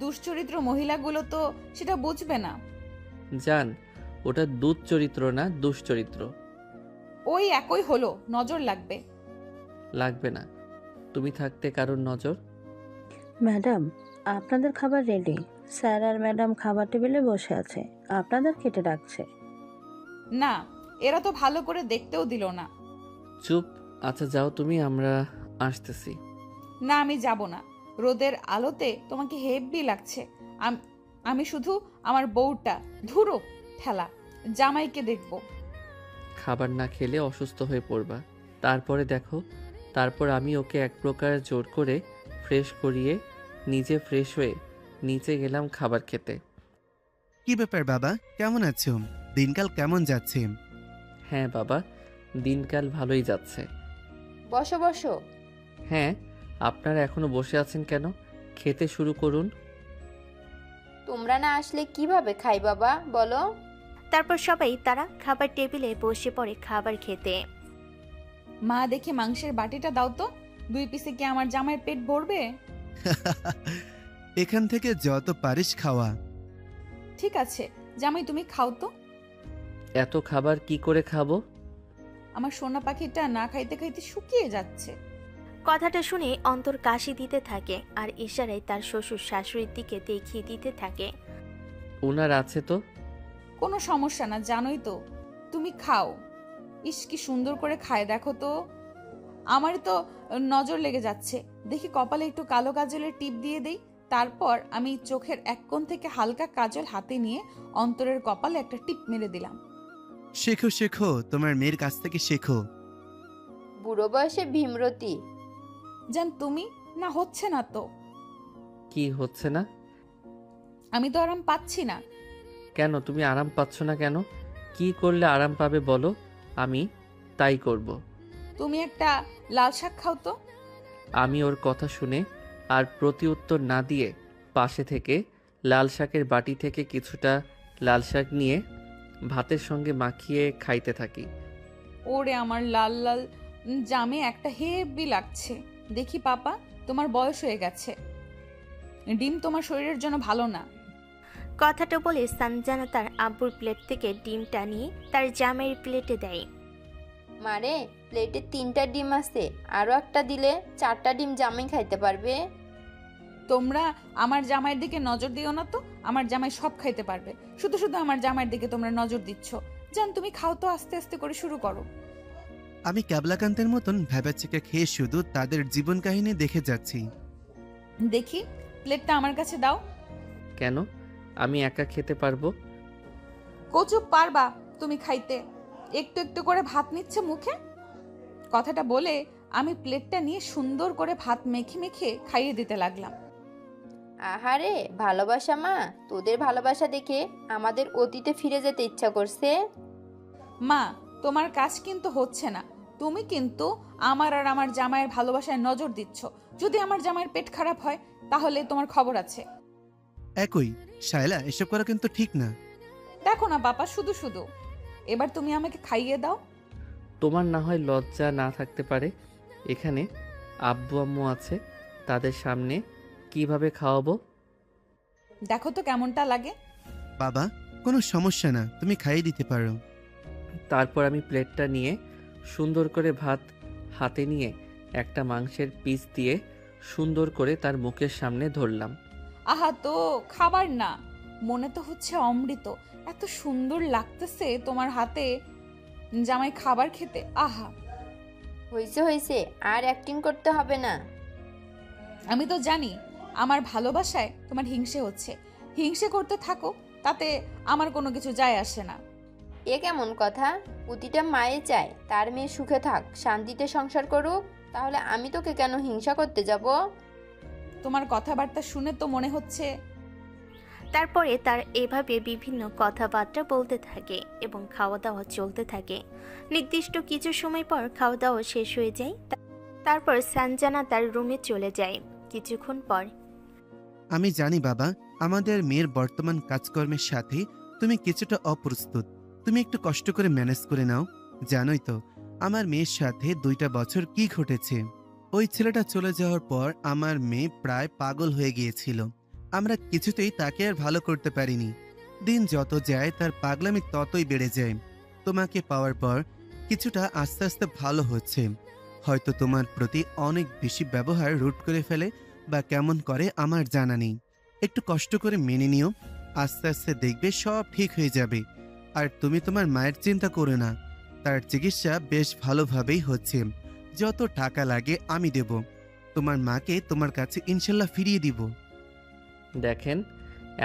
দুশ্চরিত্র মহিলাগুলো তো সেটা বুঝবে না। জান, ওটা দুশ্চরিত্র না, দুশ্চরিত্র। ওই একই হলো, নজর লাগবে। লাগবে না, তুমি থাকতে কারোর নজর। ম্যাডাম, আপনাদের খাবার রেডি। স্যার আর ম্যাডাম খাবার টেবিলে বসে আছে, আপনাদের খেতে ডাকছে। না, এরা তো ভালো করে দেখতেও দিল না। চুপ। আচ্ছা যাও তুমি, আমরা আসতেছি। না, আমি যাব না। রোদের আলোতে তোমাকে হেব্বি লাগছে। আমি শুধু আমার বউটা, ধুরো ঠেলা, জামাইকে দেখব। খাবার না খেলে অসুস্থ হয়ে পড়বা। তারপরে দেখো, তারপর আমি ওকে এক প্রকার জোর করে ফ্রেশ করিয়ে নিজে ফ্রেশ হয়ে নিচে গেলাম খাবার খেতে। কি ব্যাপার বাবা, কেমন আছো? দিনকাল কেমন যাচ্ছে? হ্যাঁ বাবা, দিনকাল ভালোই যাচ্ছে। বসো বসো। হ্যাঁ, আপনারা এখনো বসে আছেন কেন? খেতে শুরু করুন। তোমরা না আসলে কিভাবে খাই বাবা, বলো? তারপর সবাই তারা খাবার টেবিলে বসে পড়ে খাবার খেতে। মা, দেখি মাংসের বাটিটা দাও তো। 2 পিসে কি আমার জামাইয়ের পেট ভরবে? এখান থেকে যত পারিস খাওয়া। ঠিক আছে জামাই, তুমি খাও তো। এত খাবার কি করে খাবো? আমার সোনা পাখিটা না খাইতে খাইতে শুকিয়ে যাচ্ছে। কথাটা শুনে অন্তর কাশি দিতে থাকে আর ইশারায় তার শ্বশুর শাশুড়ির দিকে দেখিয়ে দিতে থাকে। ওনার আছে তো। কোনো সমস্যা না, জানোই তো। তুমি খাও। ইস, কি সুন্দর করে খায় দেখো তো। আমারই তো নজর লেগে যাচ্ছে। দেখি কপালে একটু কালো কাজলের টিপ দিয়ে দেই। তারপর আমি চোখের এক কোণ থেকে হালকা কাজল হাতে নিয়ে অন্তরের কপালে একটা টিপ মেরে দিলাম। শেখো শেখো, তোমার মেয়ের কাছ থেকে শেখো। বুড়ো বয়সে ভীমরতি। জান তুমি, না হচ্ছে না তো। কি হচ্ছে না? আমি তো আরাম পাচ্ছি না। কেন তুমি আরাম পাচ্ছ না কেন? কি করলে আরাম পাবে বলো, আমি তাই করব। তুমি একটা লাল শাক খাও তো। আমি ওর কথা শুনে আর প্রতি উত্তর না দিয়ে পাশে থেকে লাল শাকের বাটি থেকে কিছুটা লাল শাক নিয়ে ভাতের সঙ্গে মাখিয়ে খাইতে থাকি। ওরে আমার লাল লাল জামে একটা হেভি লাগছে। দেখি পাপা, তোমার বয়স হয়ে গেছে, ডিম তোমার শরীরের জন্য ভালো না। কথাটা বলে সানজানা তার আব্বুর প্লেট থেকে ডিমটা নিয়ে তার জামাইয়ের প্লেটে দেয়। মারে, প্লেটে 3টা ডিম আছে, আরো একটা দিলে 4টা ডিম জামাই খাইতে পারবে। তোমরা আমার জামাইয়ের দিকে নজর দিও না তো। আমার জামাই সব খাইতে পারবে। শুধু শুধু আমার জামাইয়ের দিকে তোমরা নজর দিচ্ছ। জান তুমি খাও তো, আস্তে আস্তে করে শুরু করো। আমি ক্যাবলাকান্তের মতন ভ্যাবাচিকা খেয়ে শুধু তাদের জীবন কাহিনী দেখে যাচ্ছি। দেখি প্লেটটা আমার কাছে দাও। কেন? আমি একা খেতে পারবো। কচু পারবা তুমি খাইতে? একটু একটু করে ভাত নিচ্ছে মুখে। কথাটা বলে আমি প্লেটটা নিয়ে সুন্দর করে ভাত মেখে মেখে খাইয়ে দিতে লাগলাম। আহারে ভালোবাসা মা, তোদের ভালোবাসা দেখে আমাদের অতীতে ফিরে যেতে ইচ্ছা করছে। মা, তোমার কাজ কিন্তু হচ্ছে না। তুমি কিন্তু আমার আর আমার জামাইয়ের ভালোবাসায় নজর দিচ্ছ। যদি আমার জামাইয়ের পেট খারাপ হয় তাহলে তোমার খবর আছে। একই শায়লা, এসব করা কিন্তু ঠিক না। দেখো না বাবা, শুধু শুধু। এবার তুমি আমাকে খাইয়ে দাও। তোমার না হয় লজ্জা না থাকতে পারে, এখানে আব্বু আম্মু আছে, তাদের সামনে কিভাবে খাওয়াবো? দেখো তো কেমনটা লাগে। বাবা, কোনো সমস্যা না, তুমি খাইয়ে দিতে পারো। তারপর আমি প্লেটটা নিয়ে সুন্দর করে ভাত হাতে নিয়ে একটা মাংসের পিস দিয়ে সুন্দর করে তার মুখের সামনে ধরলাম। আহা, তো খাবার না, মনে তো হচ্ছে অমৃত। এত সুন্দর লাগতেছে তোমার হাতে জামাই খাবার খেতে। আহা, হয়েছে হয়েছে, আর অ্যাক্টিং করতে হবে না। আমি তো জানি আমার ভালোবাসায় তোমার হিংসে হচ্ছে। হিংসে করতে থাকো, তাতে আমার কোনো কিছু যায় আসে না। এ কেমন কথা? প্রতিটা মায়ে চায় তার মেয়ে সুখে থাক, শান্তিতে সংসার করুক। তাহলে আমি তোকে কেন হিংসা করতে যাব? তোমার কথাবার্তা শুনে তো মনে হচ্ছে। তারপরে তার এভাবে বিভিন্ন কথাবার্তা বলতে থাকে এবং খাওয়া দাওয়া চলতে থাকে। নির্দিষ্ট কিছু সময় পর খাওয়া দাওয়া শেষ হয়ে যায়। তারপর সানজানা তার রুমে চলে যায়। কিছুক্ষণ পর আমি জানি বাবা, আমাদের মেয়ের বর্তমান কাজকর্মের সাথে তুমি কিছুটা অপ্রস্তুত। তুমি একটু কষ্ট করে ম্যানেজ করে নাও। জানোই তো আমার মেয়ের সাথে 2টা বছর কি ঘটেছে। ওই ছেলেটা চলে যাওয়ার পর আমার মেয়ে প্রায় পাগল হয়ে গিয়েছিল। আমরা কিছুতেই তাকে আর ভালো করতে পারিনি। দিন যত যায় তার পাগলামি ততই বেড়ে যায়। তোমাকে পাওয়ার পর কিছুটা আস্তে আস্তে ভালো হচ্ছে। হয়তো তোমার প্রতি অনেক বেশি ব্যবহার রুট করে ফেলে বা কেমন করে আমার জানা নেই। একটু কষ্ট করে মেনে নিও, আস্তে আস্তে দেখবে সব ঠিক হয়ে যাবে। আর তুমি তোমার মায়ের চিন্তা করো না, তার চিকিৎসা বেশ ভালোভাবেই হচ্ছে। যত টাকা লাগে আমি দেব। তোমার মাকে তোমার কাছে ইনশাল্লাহ ফিরিয়ে দিব। দেখেন,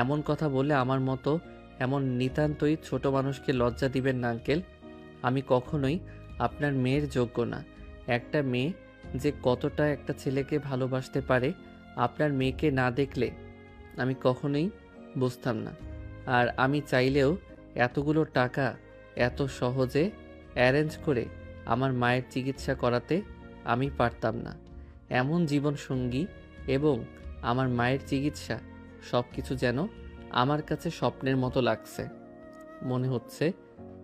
এমন কথা বলে আমার মতো এমন নিতান্তই ছোট মানুষকে লজ্জা দিবেন না আঙ্কেল। আমি কখনোই আপনার মেয়ের যোগ্য না। একটা মেয়ে যে কতটা একটা ছেলেকে ভালোবাসতে পারে আপনার মেয়েকে না দেখলে আমি কখনোই বুঝতাম না। আর আমি চাইলেও এতগুলো টাকা এত সহজে অ্যারেঞ্জ করে আমার মায়ের চিকিৎসা করাতে আমি পারতাম না। এমন জীবনসঙ্গী এবং আমার মায়ের চিকিৎসা সব কিছু যেন আমার কাছে স্বপ্নের মতো লাগছে। মনে হচ্ছে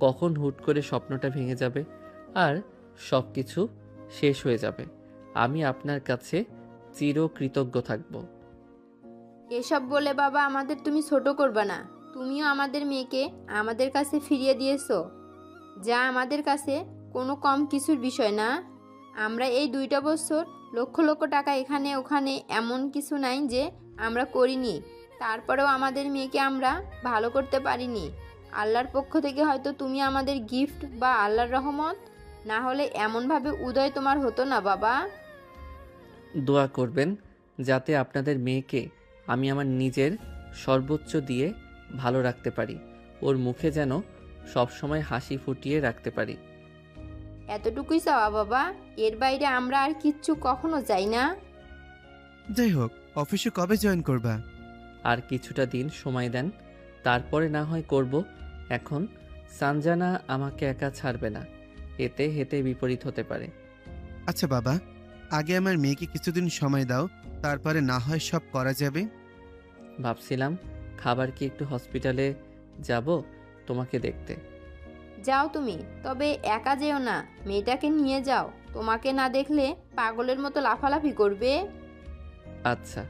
কখন হুট করে স্বপ্নটা ভেঙে যাবে আর সব কিছু শেষ হয়ে যাবে। আমি আপনার কাছে চিরকৃতজ্ঞ থাকব। এসব বলে বাবা আমাদের তুমি ছোট করবা না। তুমিও আমাদের মেয়েকে আমাদের কাছে ফিরিয়ে দিয়েছো, যা আমাদের কাছে কোনো কম কিছুর বিষয় না। আমরা এই 2টা বছর লক্ষ লক্ষ টাকা এখানে ওখানে এমন কিছু নাই যে আমরা করিনি। তারপরেও আমাদের মেয়েকে আমরা ভালো করতে পারিনি। আল্লাহর পক্ষ থেকে হয়তো তুমি আমাদের গিফট বা আল্লাহর রহমত, না হলে এমনভাবে উদয় তোমার হতো না বাবা। দোয়া করবেন যাতে আপনাদের মেয়েকে আমি আমার নিজের সর্বোচ্চ দিয়ে ভালো রাখতে পারি। ওর মুখে যেন সবসময় হাসি ফুটিয়ে রাখতে পারি। এতটুকুই চাওয়া বাবা, এর বাইরে আমরা আর কিচ্ছু কখনো চাই না। যাই হোক, অফিসে কবে জয়েন করবা? আর কিছুটা দিন সময় দেন, তারপরে না হয় করব। এখন সানজানা আমাকে একা ছাড়বে না, এতে হেতে বিপরীত হতে পারে। আচ্ছা বাবা, আগে আমার মেয়েকে কিছুদিন সময় দাও, তারপরে না হয় সব করা যাবে। ভাবছিলাম খাবার কি একটু হসপিটালে যাব তোমাকে দেখতে। যাও তুমি, তবে একা যেও না, মেয়েটাকে নিয়ে যাও। তোমাকে না দেখলে পাগলের মতো লাফালাফি করবে। আচ্ছা।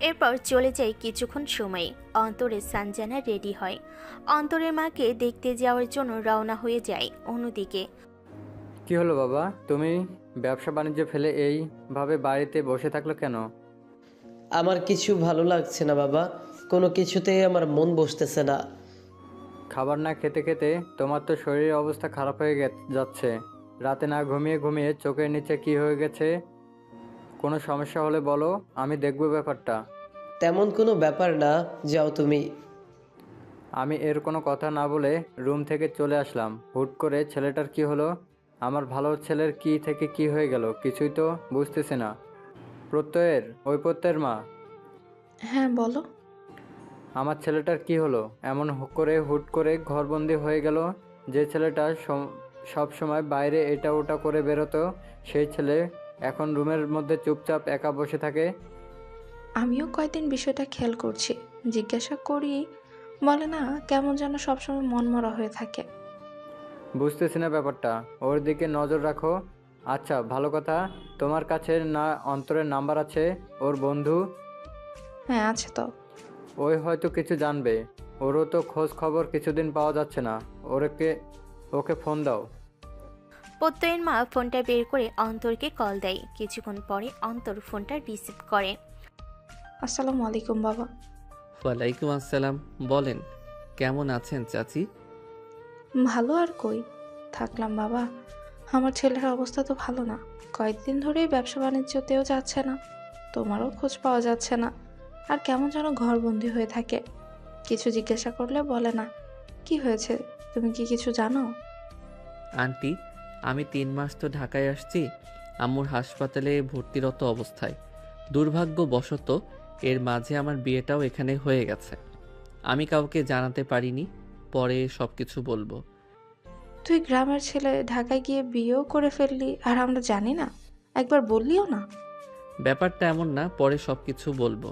এরপর চলে যায় কিছুক্ষণ সময়। অন্তরের সানজানা রেডি হয়। অন্তরের মাকে দেখতে যাওয়ার জন্য রওনা হয়ে যায়। অন্যদিকে কি হলো বাবা, তুমি ব্যবসা বাণিজ্য ফেলে এইভাবে বাড়িতে বসে থাকলো কেন? আমার কিছু ভালো লাগছে না বাবা, কোনো কিছুতেই আমার মন বসতেছে না। খাবার না খেতে খেতে তোমার তো শরীরের অবস্থা খারাপ হয়ে যাচ্ছে। রাতে না ঘুমিয়ে ঘুমিয়ে চোখের নিচে কি হয়ে গেছে? কোনো সমস্যা হলে বলো, আমি দেখব ব্যাপারটা। তেমন কোনো ব্যাপার না, যাও তুমি। আমি এর কোনো কথা না বলে রুম থেকে চলে আসলাম। হুট করে ছেলেটার কি হলো? আমার ভালো ছেলের কি থেকে কি হয়ে গেল কিছুই তো বুঝতেছি না। ওই প্রত্যয়ের মা। হ্যাঁ বলো। আমার ছেলেটার কি হলো? এমন হুট করে ঘরবন্দি হয়ে গেল। যে ছেলেটা সব সময় বাইরে এটা ওটা করে বেরোতো, সেই ছেলে এখন রুমের মধ্যে চুপচাপ একা বসে থাকে। আমিও কয়েকদিন বিষয়টা খেয়াল করছি, জিজ্ঞাসা করি, বলে না কেমন যেন সবসময় মনমরা হয়ে থাকে। বুঝতেছি না ব্যাপারটা, ওর দিকে নজর রাখো। আচ্ছা ভালো কথা, তোমার কাছে না অন্তরের নাম্বার আছে ওর বন্ধু? হ্যাঁ আছে তো। ওই হয়তো কিছু জানবে। ওরও তো খোঁজ খবর কিছুদিন পাওয়া যাচ্ছে না। ওকে ফোন দাও। প্রত্যয়ের মা ফোনটা বের করে অন্তরকে কল দেয়। কিছুক্ষণ পরে অন্তর ফোনটা রিসিভ করে। আসসালামু আলাইকুম বাবা। ওয়ালাইকুম আসসালাম। বলেন, কেমন আছেন চাচি? ভালো আর কই থাকলাম বাবা, আমার ছেলের অবস্থা তো ভালো না। কয়েকদিন ধরেই ব্যবসা বাণিজ্যতেও যাচ্ছে না, তোমারও খোঁজ পাওয়া যাচ্ছে না, আর কেমন যেন ঘরবন্দি হয়ে থাকে। কিছু জিজ্ঞাসা করলে বলে না। কি হয়েছে, তুমি কি কিছু জানো? আন্টি, আমি 3 মাস তো ঢাকায় আসছি আম্মুর হাসপাতালে ভর্তিরত অবস্থায়। দুর্ভাগ্যবশত এর মাঝে আমার বিয়েটাও এখানে হয়ে গেছে। আমি কাউকে জানাতে পারিনি, পরে সব কিছু বলবো। তুই গ্রামের ছেলে ঢাকায় গিয়ে বিয়েও করে ফেললি আর আমরা জানি না? একবার বললিও না? ব্যাপারটা এমন না, পরে সব কিছু বলবো।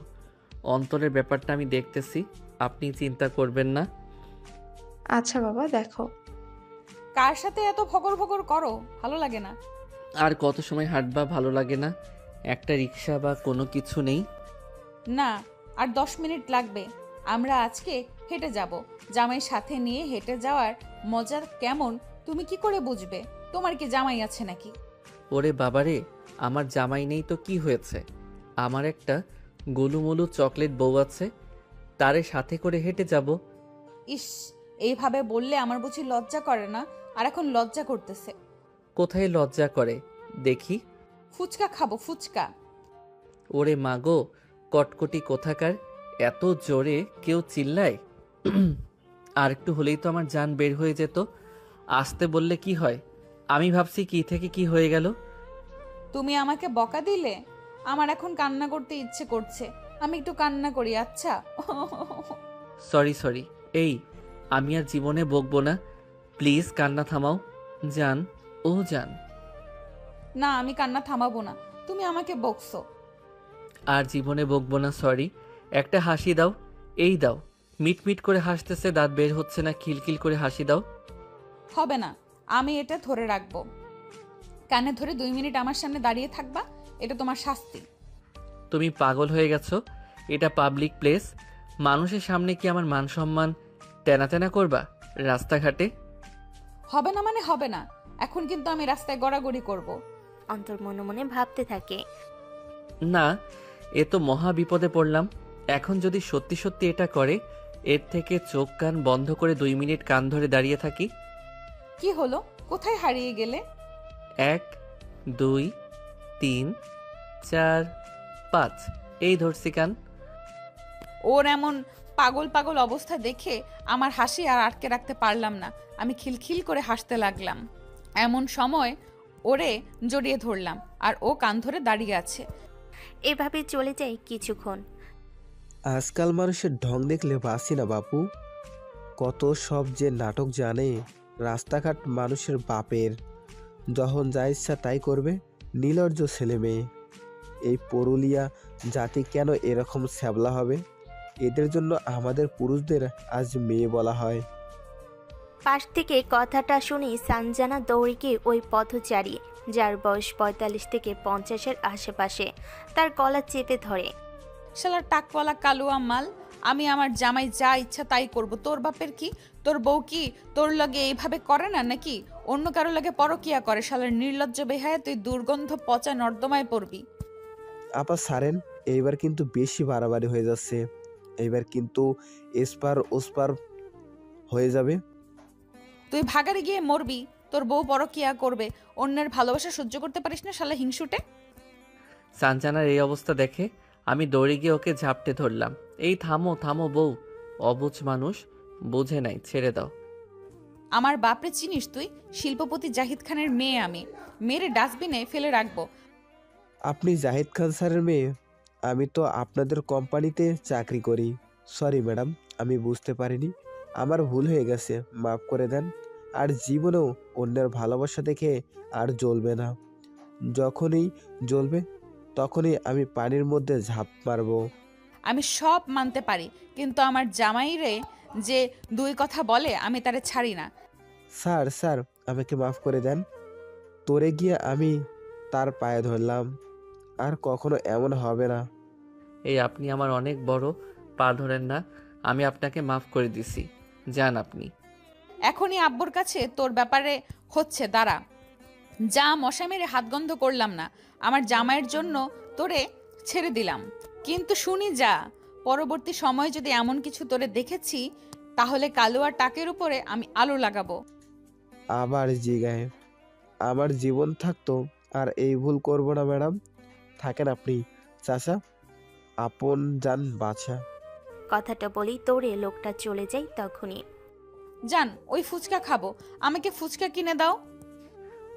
অন্তরের ব্যাপারটা আমি দেখতেছি, আপনি চিন্তা করবেন না। আচ্ছা বাবা, দেখো। কার সাথে এত ফকর ফকর করো? ভালো লাগে না। আর কত সময় হাঁটবা? ভালো লাগে না? একটা রিক্সা বা কোনো কিছু নেই? না, আর 10 মিনিট লাগবে। আমরা আজকে হেঁটে যাব। জামাই সাথে নিয়ে হেঁটে যাওয়ার মজা কেমন তুমি কি করে বুঝবে? তোমার কি জামাই আছে নাকি? ওরে বাবারে, আমার জামাই নেই তো কি হয়েছে? আমার একটা গোলুমলু চকলেট বউ আছে, তারে সাথে করে হেঁটে যাব। ইস, এইভাবে বললে আমার বুঝি লজ্জা করে না? আর এখন লজ্জা করতেছে। কোথায় লজ্জা করে দেখি? ফুচকা খাবো, ফুচকা। ওরে মাগো, কটকটি কোথাকার! এত জোরে কেউ চিল্লায়? আর একটু হলেই তো আমার জান বের হয়ে যেত। আসতে বললে কি হয়? আমি ভাবছি কি থেকে কি হয়ে গেল। তুমি আমাকে বকা দিলে। আমার এখন কান্না করতে ইচ্ছে করছে। আমি একটু কান্না করি, আচ্ছা? সরি। এই, আমি আর জীবনে বকবো না, প্লিজ কান্না থামাও। জান, ও জান। না, আমি কান্না থামাবো না। তুমি আমাকে বকছো। আর জীবনে বকবো না, সরি। একটা হাসি দাও, এই দাও। মিটমিট করে হাসতেছে, দাঁত বের হচ্ছে না, খিলখিল করে হাসি দাও। হবে না, আমি এটা ধরে রাখবো। কানে ধরে 2 মিনিট আমার সামনে দাঁড়িয়ে থাকবা, এটা তোমার শাস্তি। তুমি পাগল হয়ে গেছো? এটা পাবলিক প্লেস, মানুষের সামনে কি আমার মান সম্মান তেনা তেনা করবা রাস্তাঘাটে? হবে না মানে হবে না। এখন কিন্তু আমি রাস্তায় গড়াগড়ি করব। অন্তর মনে মনে ভাবতে থাকে। না, এ তো মহা বিপদে পড়লাম। এখন যদি সত্যি সত্যি এটা করে, এর থেকে চোখ কান বন্ধ করে 2 মিনিট কান ধরে দাঁড়িয়ে থাকি। কি হলো? কোথায় হারিয়ে গেলে? 1 2 3 4 5, এই ধরছি কান। ওর এমন পাগল পাগল অবস্থা দেখে আমার হাসি আর আটকে রাখতে পারলাম না। আমি খিলখিল করে হাসতে লাগলাম। এমন সময় ওরে জড়িয়ে ধরলাম, আর ও কান ধরে দাঁড়িয়ে আছে। এভাবে চলে যায় কিছুক্ষণ। আজকাল মানুষের ঢং দেখলে বাসি না বাপু। কত সব যে নাটক জানে। রাস্তাঘাট মানুষের বাপের, যখন যা ইচ্ছা তাই করবে। নির্লজ্জ ছেলে মেয়ে। এই পুরুলিয়া জাতি কেন এরকম ছ্যাবলা হবে? এদের জন্য আমাদের পুরুষদের আজ মেয়ে বলা হয়। পাশ থেকে কথাটা শুনে সানজানা দৌড়ে গিয়ে ওই পথচারী, যার বয়স 45 থেকে 50-এর আশেপাশে, তার গলা চেপে ধরে। শালার টাকওয়ালা কালুয়া মাল! আমি আমার জামাই যা ইচ্ছা তাই করব। তোর বাপের কি? তোর বউ কি তোর লগে এইভাবে করে না নাকি? অন্য কারো লগে পরকিয়া করে। শালার নির্লজ্জ বেহায়া, তুই দুর্গন্ধ পচা নর্দমায় পড়বি। আপা সারেন, এইবার কিন্তু বেশি বাড়াবাড়ি হয়ে যাচ্ছে। এইবার কিন্তু এসপার ওসপার হয়ে যাবে। তুই ভাগারে গিয়ে মরবি। তোর বউ পরকিয়া করবে, অন্যের ভালোবাসা সহ্য করতে পারিস না, শালা হিংসুটে। সানজানার এই অবস্থা দেখে আমি দৌড়ে গিয়ে ওকে ঝাপটে ধরলাম। এই থামো থামো বউ, অবুঝ মানুষ, বুঝে নাই, ছেড়ে দাও। আমার বাপরে চিনিস তুই? শিল্পপতি জাহিদ খানের মেয়ে আমি। মেরে ডাস্টবিনে ফেলে রাখবো। আপনি জাহিদ খান স্যারের মেয়ে? আমি তো আপনাদের কোম্পানিতে চাকরি করি। সরি ম্যাডাম, আমি বুঝতে পারিনি। আমার ভুল হয়ে গেছে, মাফ করে দেন। আর জীবনেও অন্যের ভালোবাসা দেখে আর জ্বলবে না। যখনই জ্বলবে তখনই আমি পানির মধ্যে ঝাঁপ মারবো। আমি সব মানতে পারি, কিন্তু আমার জামাইরে যে 2 কথা বলে আমি তারে ছাড়ি না। স্যার আমাকে মাফ করে দেন। তোরে গিয়ে আমি তার পায়ে ধরলাম। আর কখনো এমন হবে না। এই আপনি আমার অনেক বড়, পা ধরেন না। আমি আপনাকে মাফ করে দিছি, যান আপনি। এখনই আব্বুর কাছে তোর ব্যাপারে হচ্ছে, দাঁড়া। যা মশা মেরে হাত গন্ধ করলাম না। আমার জামাইয়ের জন্য তোরে ছেড়ে দিলাম, কিন্তু শুনি যা, পরবর্তী সময়ে যদি এমন কিছু তোরে দেখেছি, তাহলে কালুয়ার টাকের উপরে আমি আলো লাগাবো। আবার জিগায় আমার জীবন থাকতো আর এই ভুল করব না ম্যাডাম। থাকেন আপনি চাচা, আপন যান বাছা। কথাটা বলেই দৌড়ে লোকটা চলে যায়। তখনই জান, ওই ফুচকা খাবো, আমাকে ফুচকা কিনে দাও।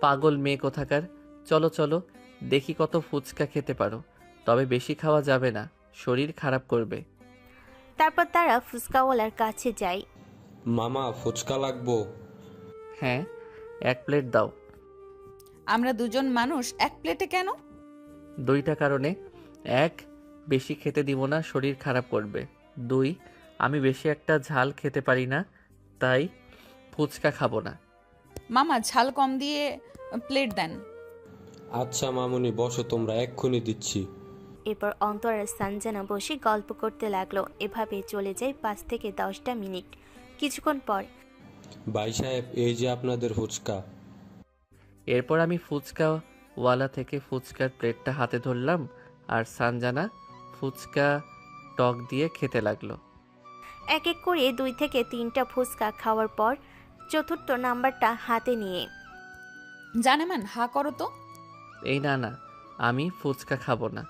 পাগল মেয়ে কোথাকার! চলো চলো, দেখি কত ফুচকা খেতে পারো। তবে বেশি খাওয়া যাবে না, শরীর খারাপ করবে। তারপর তারা ফুচকাওয়ালার কাছে যায়। মামা ফুচকা লাগবো? হ্যাঁ, 1 প্লেট দাও। আমরা দুজন মানুষ, 1 প্লেটে কেন? 2টা কারণে। 1, বেশি খেতে দিব না, শরীর খারাপ করবে। 2, আমি বেশি একটা ঝাল খেতে পারি না, তাই ফুচকা খাবো না। মামা ঝাল কম দিয়ে প্লেট দেন। আচ্ছা মামুনি বসো, তোমরা এক্ষুনি দিচ্ছি। এরপর অন্তর আর সঞ্জনা বসে গল্প করতে লাগলো। এভাবে চলে যায় 5 থেকে 10টা মিনিট। কিছুক্ষণ পর ভাই সাহেব, এই যে আপনাদের ফুচকা। এরপর আমি ফুচকাওয়ালা থেকে ফুচকার প্লেটটা হাতে ধরলাম, আর সঞ্জনা ফুচকা টক দিয়ে খেতে লাগলো। এক এক করে 2 থেকে 3টা ফুচকা খাওয়ার পর চতুর্থ নাম্বারটা হাতে নিয়ে জানেমান হা করো তো। এই না না, আমি ফুচকা খাবো না।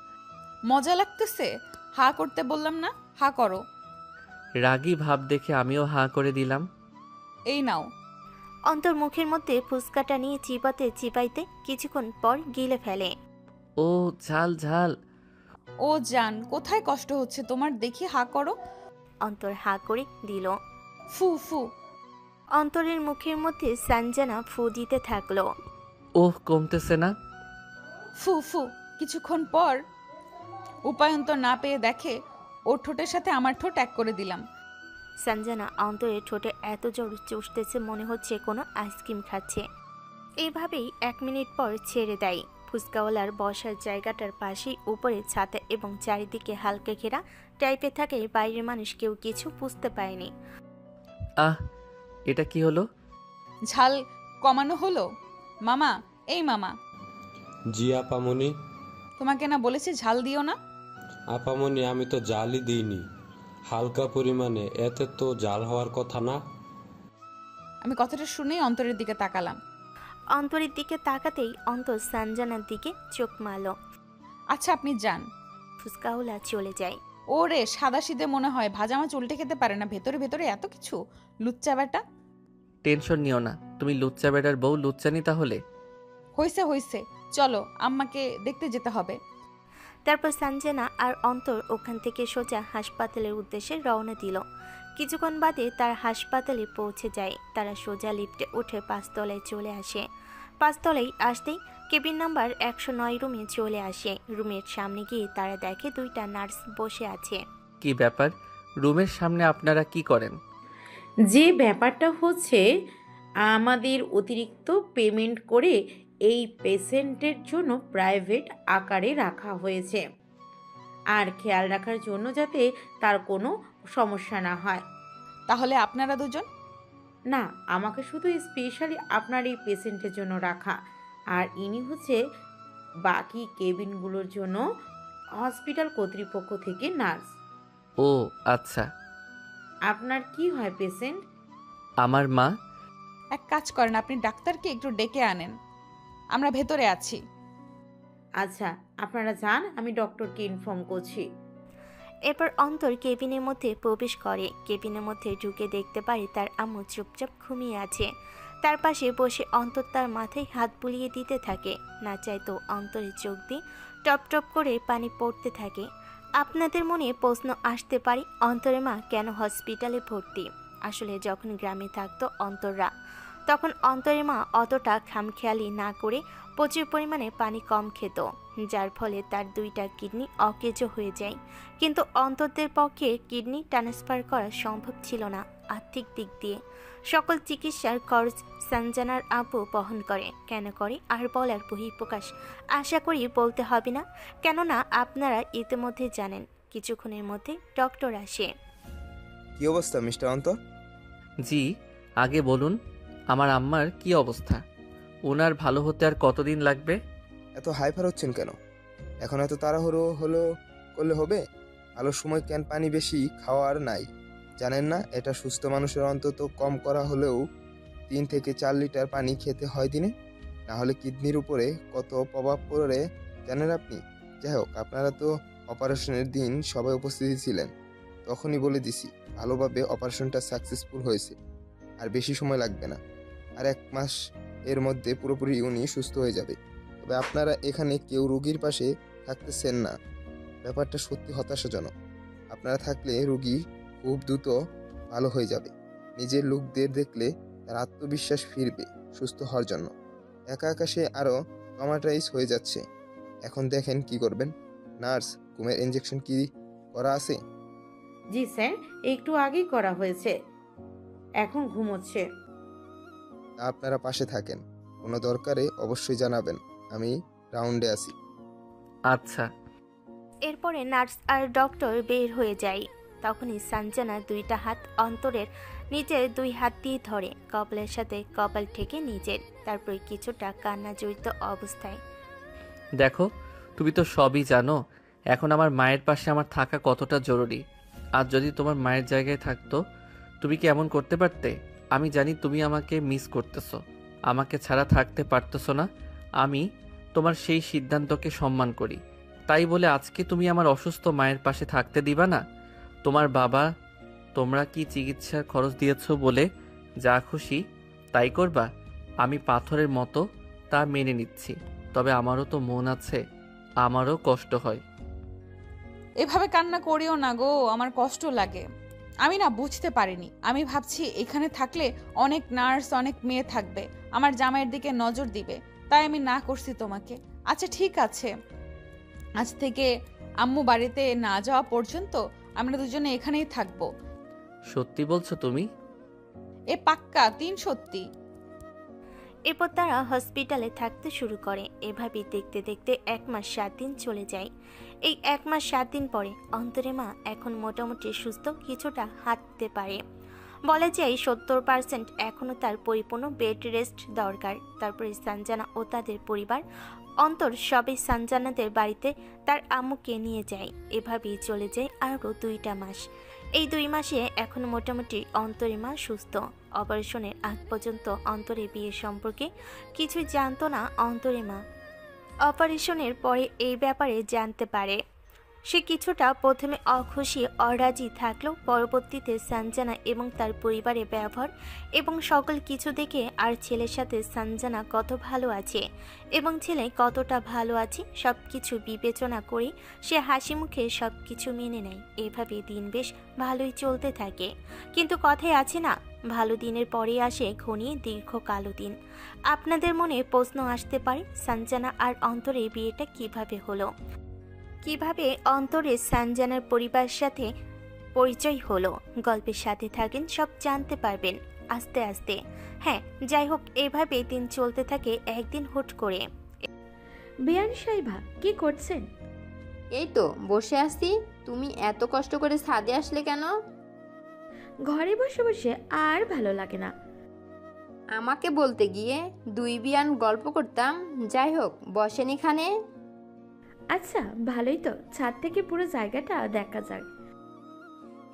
মজা লাগতেছে, হা করতে বললাম না, হা করো। রাগী ভাব দেখে আমিও হাঁ করে দিলাম। এই নাও। অন্তর মুখের মধ্যে ফুচকাটা নিয়ে চিবাতে চিবাইতে কিছুক্ষণ পর গিলে ফেলে। ও ঝাল ঝাল। ও জান, কোথায় কষ্ট হচ্ছে তোমার, দেখি হা করো। অন্তর হা করে দিল। ফু ফু। অন্তরের মুখের মধ্যে সঞ্জনা ফু দিতে থাকলো। ওহ, কমতেছে না। ফু ফু। কিছুক্ষণ পর উপায়ন্তর না পেয়ে দেখে ওর ঠোঁটের সাথে আমার ঠোঁট এক করে দিলাম। সঞ্জনা অন্তরের ঠোঁটে এত জোর চুষতেছে মনে হচ্ছে কোনো আইসক্রিম খাচ্ছে। এইভাবেই 1 মিনিট পর ছেড়ে দেয়। ফুচকাওয়ালার বসার জায়গাটার পাশেই উপরে ছাতা এবং চারিদিকে হালকা ঘেরা টাইপে থাকে, বাইরের মানুষ কেউ কিছু বুঝতে পারেনি। আহ, এটা কি হলো? ঝাল কমানো হলো মামা। এই মামা, জি আপামনি। তোমাকে না বলেছি ঝাল দিও না? আপামনি, আমি তো জালই দিইনি, হালকা পরিমাণে, এতে তো জাল হওয়ার কথা না। আমি কথাটা শুনেই অন্তরের দিকে তাকালাম। অন্তরের দিকে তাকাতেই অন্তর সঞ্জনার দিকে চোখ মারল। আচ্ছা আপনি যান। ফুচকাওয়ালা চলে যায়। ওরে সাদাসিধে মনে হয়, ভাজা মাছ উল্টে খেতে পারে না, ভেতরে ভেতরে এত কিছু। লুচ্চা বেটা। টেনশন নিও না, তুমি লুচ্চা বেটার বউ লুচ্চানি তাহলে। হইছে হইছে, চলো আম্মাকে দেখতে যেতে হবে। তারপর সঞ্জনা আর অন্তর ওখান থেকে সোজা হাসপাতালের উদ্দেশ্যে রওনা দিল। কিছুক্ষণ বাদে তার হাসপাতালে পৌঁছে যায়। তারা সোজা লিফটে উঠে 5 তলায় চলে আসে। 5 তলায় আসতেই কেবিন নাম্বার 109 রুমে চলে আসে। রুমের সামনে গিয়ে তারা দেখে 2টা নার্স বসে আছে। কি ব্যাপার, রুমের সামনে আপনারা কি করেন? যে ব্যাপারটা হচ্ছে, আমাদের অতিরিক্ত পেমেন্ট করে এই পেশেন্টের জন্য প্রাইভেট আকারে রাখা হয়েছে, আর খেয়াল রাখার জন্য যাতে তার কোনো সমস্যা না হয়। তাহলে আপনারা দুজন? না, আমাকে শুধু স্পেশালি আপনার এই পেশেন্টের জন্য রাখা, আর ইনি হচ্ছে বাকি কেবিনগুলোর জন্য হসপিটাল কর্তৃপক্ষ থেকে নার্স। ও আচ্ছা। আপনার কি হয় পেশেন্ট? আমার মা। এক কাজ করেন, আপনি ডাক্তারকে একটু ডেকে আনেন, আমরা ভেতরে আছি। আচ্ছা, আপনারা যান, আমি ডক্টরকে ইনফর্ম করছি। এরপর অন্তর কেবিনের মধ্যে প্রবেশ করে। কেবিনের মধ্যে ঢুকে দেখতে পারে তার আম্মু চুপচাপ ঘুমিয়ে আছে। তার পাশে বসে অন্তর তার মাথায় হাত বুলিয়ে দিতে থাকে। না চাইতো অন্তরের চোখ দিয়ে টপ টপ করে পানি পড়তে থাকে। আপনাদের মনে প্রশ্ন আসতে পারে, অন্তরের মা কেন হসপিটালে ভর্তি? আসলে যখন গ্রামে থাকতো অন্তররা, তখন অন্তরের মা অতটা খামখেয়ালি না করে প্রচুর পরিমাণে পানি কম খেত, যার ফলে তার 2টা কিডনি অকেজ হয়ে যায়। কিন্তু অন্তরদের পক্ষে কিডনি ট্রান্সফার করা সম্ভব ছিল না আর্থিক দিক দিয়ে। সকল চিকিৎসার খরচ সঞ্জনার আব্বু বহন করে। কেন করে আর বলার বহিঃপ্রকাশ আশা করি বলতে হবে না, কেননা আপনারা ইতিমধ্যে জানেন। কিছুক্ষণের মধ্যে ডক্টর আসে। কি অবস্থা মিস্টার অন্তর? জি, আগে বলুন আমার আম্মার কি অবস্থা? ওনার ভালো হতে আর কতদিন লাগবে? এত হাইপার হচ্ছেন কেন? এখন এত তাড়াহুড়ো করলে হবে? আলো সময় কেন পানি বেশি খাওয়ার নাই? জানেন না এটা সুস্থ মানুষের অন্তত কম করা হলেও 3 থেকে 4 লিটার পানি খেতে হয় দিনে, না হলে কিডনির উপরে কত প্রভাব পড়ে জানেন আপনি? যাই হোক, আপনারা তো অপারেশনের দিন সবাই উপস্থিত ছিলেন, তখনই বলে দিছি ভালোভাবে অপারেশনটা সাকসেসফুল হয়েছে, আর বেশি সময় লাগবে না, আর 1 মাস এর মধ্যে পুরোপুরি উনি সুস্থ হয়ে যাবে। তবে আপনারা এখানে কেউ রোগীর পাশে থাকতেছেন না, ব্যাপারটা সত্যি হতাশাজনক। আপনারা থাকলে রোগী খুব দ্রুত ভালো হয়ে যাবে। নিজের লোকদের দেখলে তার আত্মবিশ্বাস ফিরবে সুস্থ হওয়ার জন্য। একা একা সে আরও ট্রমাটাইজ হয়ে যাচ্ছে। এখন দেখেন কি করবেন। নার্স, ঘুমের ইঞ্জেকশন কি করা আছে? জি স্যার, একটু আগেই করা হয়েছে, এখন ঘুমোচ্ছে। তা আপনারা পাশে থাকেন, কোনো দরকারে অবশ্যই জানাবেন। আমি রাউন্ডে আছি। আচ্ছা। এরপরে নার্স আর ডক্টর বের হয়ে যায়। তখনই সঞ্জনা দুইটা হাত অন্তরের নিজের দুই হাত দিয়ে ধরে কপালের সাথে কপাল ঠেকে নিজের, তারপর কিছুটা কান্না জড়িত অবস্থায়। দেখো, তুমি তো সবই জানো, এখন আমার মায়ের পাশে আমার থাকা কতটা জরুরি। আর যদি তোমার মায়ের জায়গায় থাকতো, তুমি কি এমন করতে পারতে? আমি জানি তুমি আমাকে মিস করতেছো, আমাকে ছাড়া থাকতে পারতেছো না। আমি তোমার সেই সিদ্ধান্তকে সম্মান করি, তাই বলে আজকে তুমি আমার অসুস্থ মায়ের পাশে থাকতে দিবা না? তোমার বাবা, তোমরা কি চিকিৎসার খরচ দিয়েছো বলে যা খুশি তাই করবা? আমি পাথরের মতো তা মেনে নিচ্ছি, তবে আমারও তো মন আছে, আমারও কষ্ট হয়। এভাবে কান্না করিও না গো, আমার কষ্ট লাগে। আমি না বুঝতে পারিনি, আমি ভাবছি এখানে থাকলে অনেক নার্স, অনেক মেয়ে থাকবে, আমার জামাইয়ের দিকে নজর দিবে, তাই আমি না করছি তোমাকে। আচ্ছা ঠিক আছে, আজ থেকে আম্মু বাড়িতে না যাওয়া পর্যন্ত আমরা দুজনে এখানেই থাকবো। সত্যি বলছো তুমি? এ পাক্কা, 3 সত্যি। এরপর তারা হসপিটালে থাকতে শুরু করে। এভাবেই দেখতে দেখতে 1 মাস 7 দিন চলে যায়। এই 1 মাস 7 দিন পরে অন্তরিমা এখন মোটামুটি সুস্থ, কিছুটা হাঁটতে পারে। বলা যায় 70% এখনও তার পরিপূর্ণ বেড রেস্ট দরকার। তারপরে সঞ্জনা ও তাদের পরিবার অন্তর সবাই সঞ্জনাদের বাড়িতে তার আম্মুকে নিয়ে যায়। এভাবেই চলে যায় আরও 2টা মাস। এই 2 মাসে এখন মোটামুটি অন্তরিমা সুস্থ। অপারেশনের আগ পর্যন্ত অন্তরের বিয়ে সম্পর্কে কিছুই জানতো না অন্তরিমা। অপারেশনের পরে এই ব্যাপারে জানতে পারে। সে কিছুটা প্রথমে অখুশি, অরাজি থাকলেও পরবর্তীতে সঞ্জনা এবং তার পরিবারের ব্যবহার এবং সকল কিছু দেখে আর ছেলের সাথে সঞ্জনা কত ভালো আছে এবং ছেলে কতটা ভালো আছে সব কিছু বিবেচনা করে সে হাসি মুখে সব কিছু মেনে নেয়। এভাবে দিন বেশ ভালোই চলতে থাকে। কিন্তু কথায় আছে না, ভালো দিনের পরে আসে ঘনিয়ে দীর্ঘ কালো দিন। আপনাদের মনে প্রশ্ন আসতে পারে, সঞ্জনা আর অন্তরের বিয়েটা কিভাবে হলো, কিভাবে অন্তরের সঞ্জনার পরিবারের সাথে পরিচয় হলো। গল্পের সাথে থাকেন, সব জানতে পারবেন আস্তে আস্তে। হ্যাঁ, যাই হোক, এভাবে দিন চলতে থাকে। একদিন হুট করে, বেয়ান সাহেবা কি করছেন? এই তো বসে আছি। তুমি এত কষ্ট করে ছাদে আসলে কেন? ঘরে বসে বসে আর ভালো লাগে না। আমাকে বলতে গিয়ে 2 বিয়ান গল্প করতাম। যাই হোক, বসেন এখানে। আচ্ছা ভালোই তো, ছাদ থেকে পুরো জায়গাটা দেখা যায়।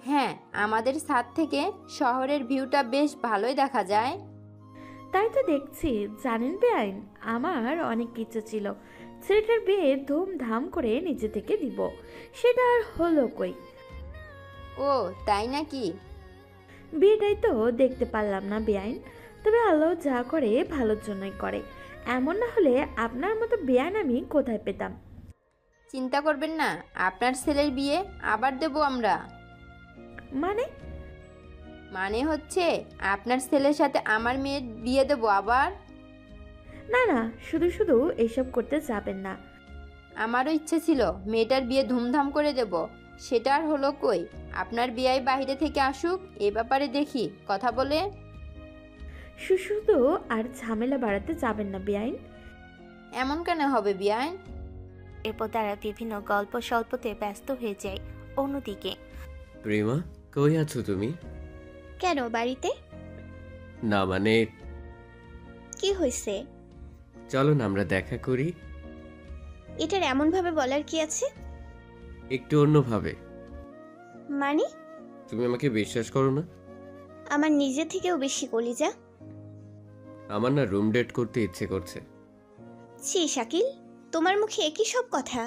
হ্যাঁ, আমাদের ছাদ থেকে শহরের ভিউটা বেশ ভালোই দেখা যায়। তাই তো দেখছি। জানেন বেআইন, আমার অনেক কিছু ছিল ছেলেটার বিয়ে ধুমধাম করে নিজে থেকে দিব, সেটা আর হলো কই। ও তাই নাকি? বিয়েটাই তো দেখতে পারলাম না বেআইন, তবে আল্লাহ যা করে ভালোর জন্যই করে। এমন না হলে আপনার মতো বেআইন আমি কোথায় পেতাম। চিন্তা করবেন না, আপনার ছেলের বিয়ে আবার দেব আমরা। মানে হচ্ছে আপনার ছেলের সাথে আমার মেয়ের বিয়ে দেব আবার। না না, শুধু শুধু এসব করতে যাবেন না। আমারও ইচ্ছে ছিল মেয়েটার বিয়ে ধুমধাম করে দেব, সেটা আর হলো কই। আপনার বিয়ে বাইরে থেকে আসুক, এ ব্যাপারে দেখি কথা বলে। শুধু আর ঝামেলা বাড়াতে যাবেন না বেআইন। এমন কেন হবে বিয়াইন? এরপর তারা বিভিন্ন গল্প স্বল্পতে ব্যস্ত হয়ে যায়। অন্যদিকে, প্রেমা, কই আছো তুমি? কেন বাড়িতে? না মানে, কি হয়েছে? চলো না আমরা দেখা করি। এটার এমন ভাবে বলার কি আছে? একটু অন্যভাবে। মানে? তুমি আমাকে বিশ্বাস করো না? আমার নিজে থেকেও বেশি কলিজা। আমার না রুম ডেট করতে ইচ্ছে করছে। ছি শাকিল, তোমার মুখে একই সব কথা।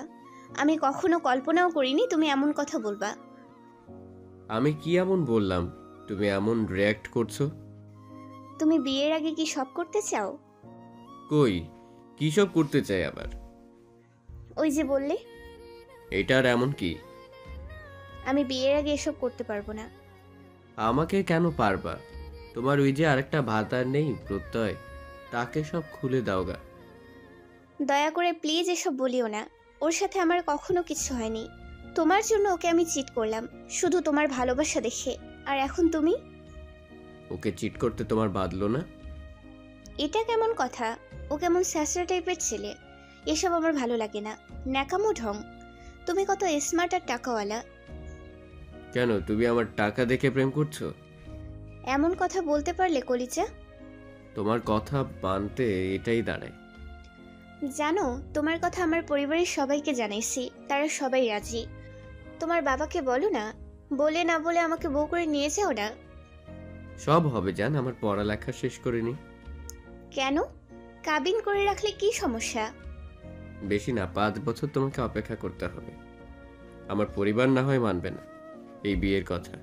আমি কখনো কল্পনাও করিনি তুমি এমন কথা বলবা। আমি কি এমন বললাম তুমি এমন রিয়্যাক্ট করছো? তুমি বিয়ের আগে কি সব করতে চাও? কই, কি সব করতে চাই আবার? ওই যে বললে। এটার এমন কি? আমি বিয়ের আগে এসব করতে পারবো না। আমাকে কেন পারবা? তোমার ওই যে আরেকটা ভাতার নেই প্রত্যয়, তাকে সব খুলে দাওগা। দয়া করে প্লিজ এসব বলিও না। ওর সাথে আমার কখনো কিছু হয়নি। তোমার জন্য ওকে আমি চিট করলাম, শুধু তোমার ভালোবাসা দেখে। আর এখন তুমি? ওকে চিট করতে তোমার বাদলো না? এটা কেমন কথা? ও কেমন স্যাসরা টাইপের ছেলে, এসব আমার ভালো লাগে না। ন্যাকামো ঢং। তুমি কত স্মার্ট আর টাকাওয়ালা। কেন, তুমি আমার টাকা দেখে প্রেম করছো? এমন কথা বলতে পারলে কলিজা? তোমার কথা মানতে এটাই দাঁড়ায়। জানো, তোমার কথা আমার পরিবারের সবাইকে জানাইছি, তারা সবাই রাজি। তোমার বাবাকে বলো না, বলে না বলে আমাকে বউ করে নিয়ে যাও না। সব হবে জান, আমার পড়ালেখা শেষ করিনি। কেন? কাবিন করে রাখলে কি সমস্যা? বেশি না, 5 বছর তোমাকে অপেক্ষা করতে হবে। আমার পরিবার না হয় মানবে না এই বিয়ের কথা।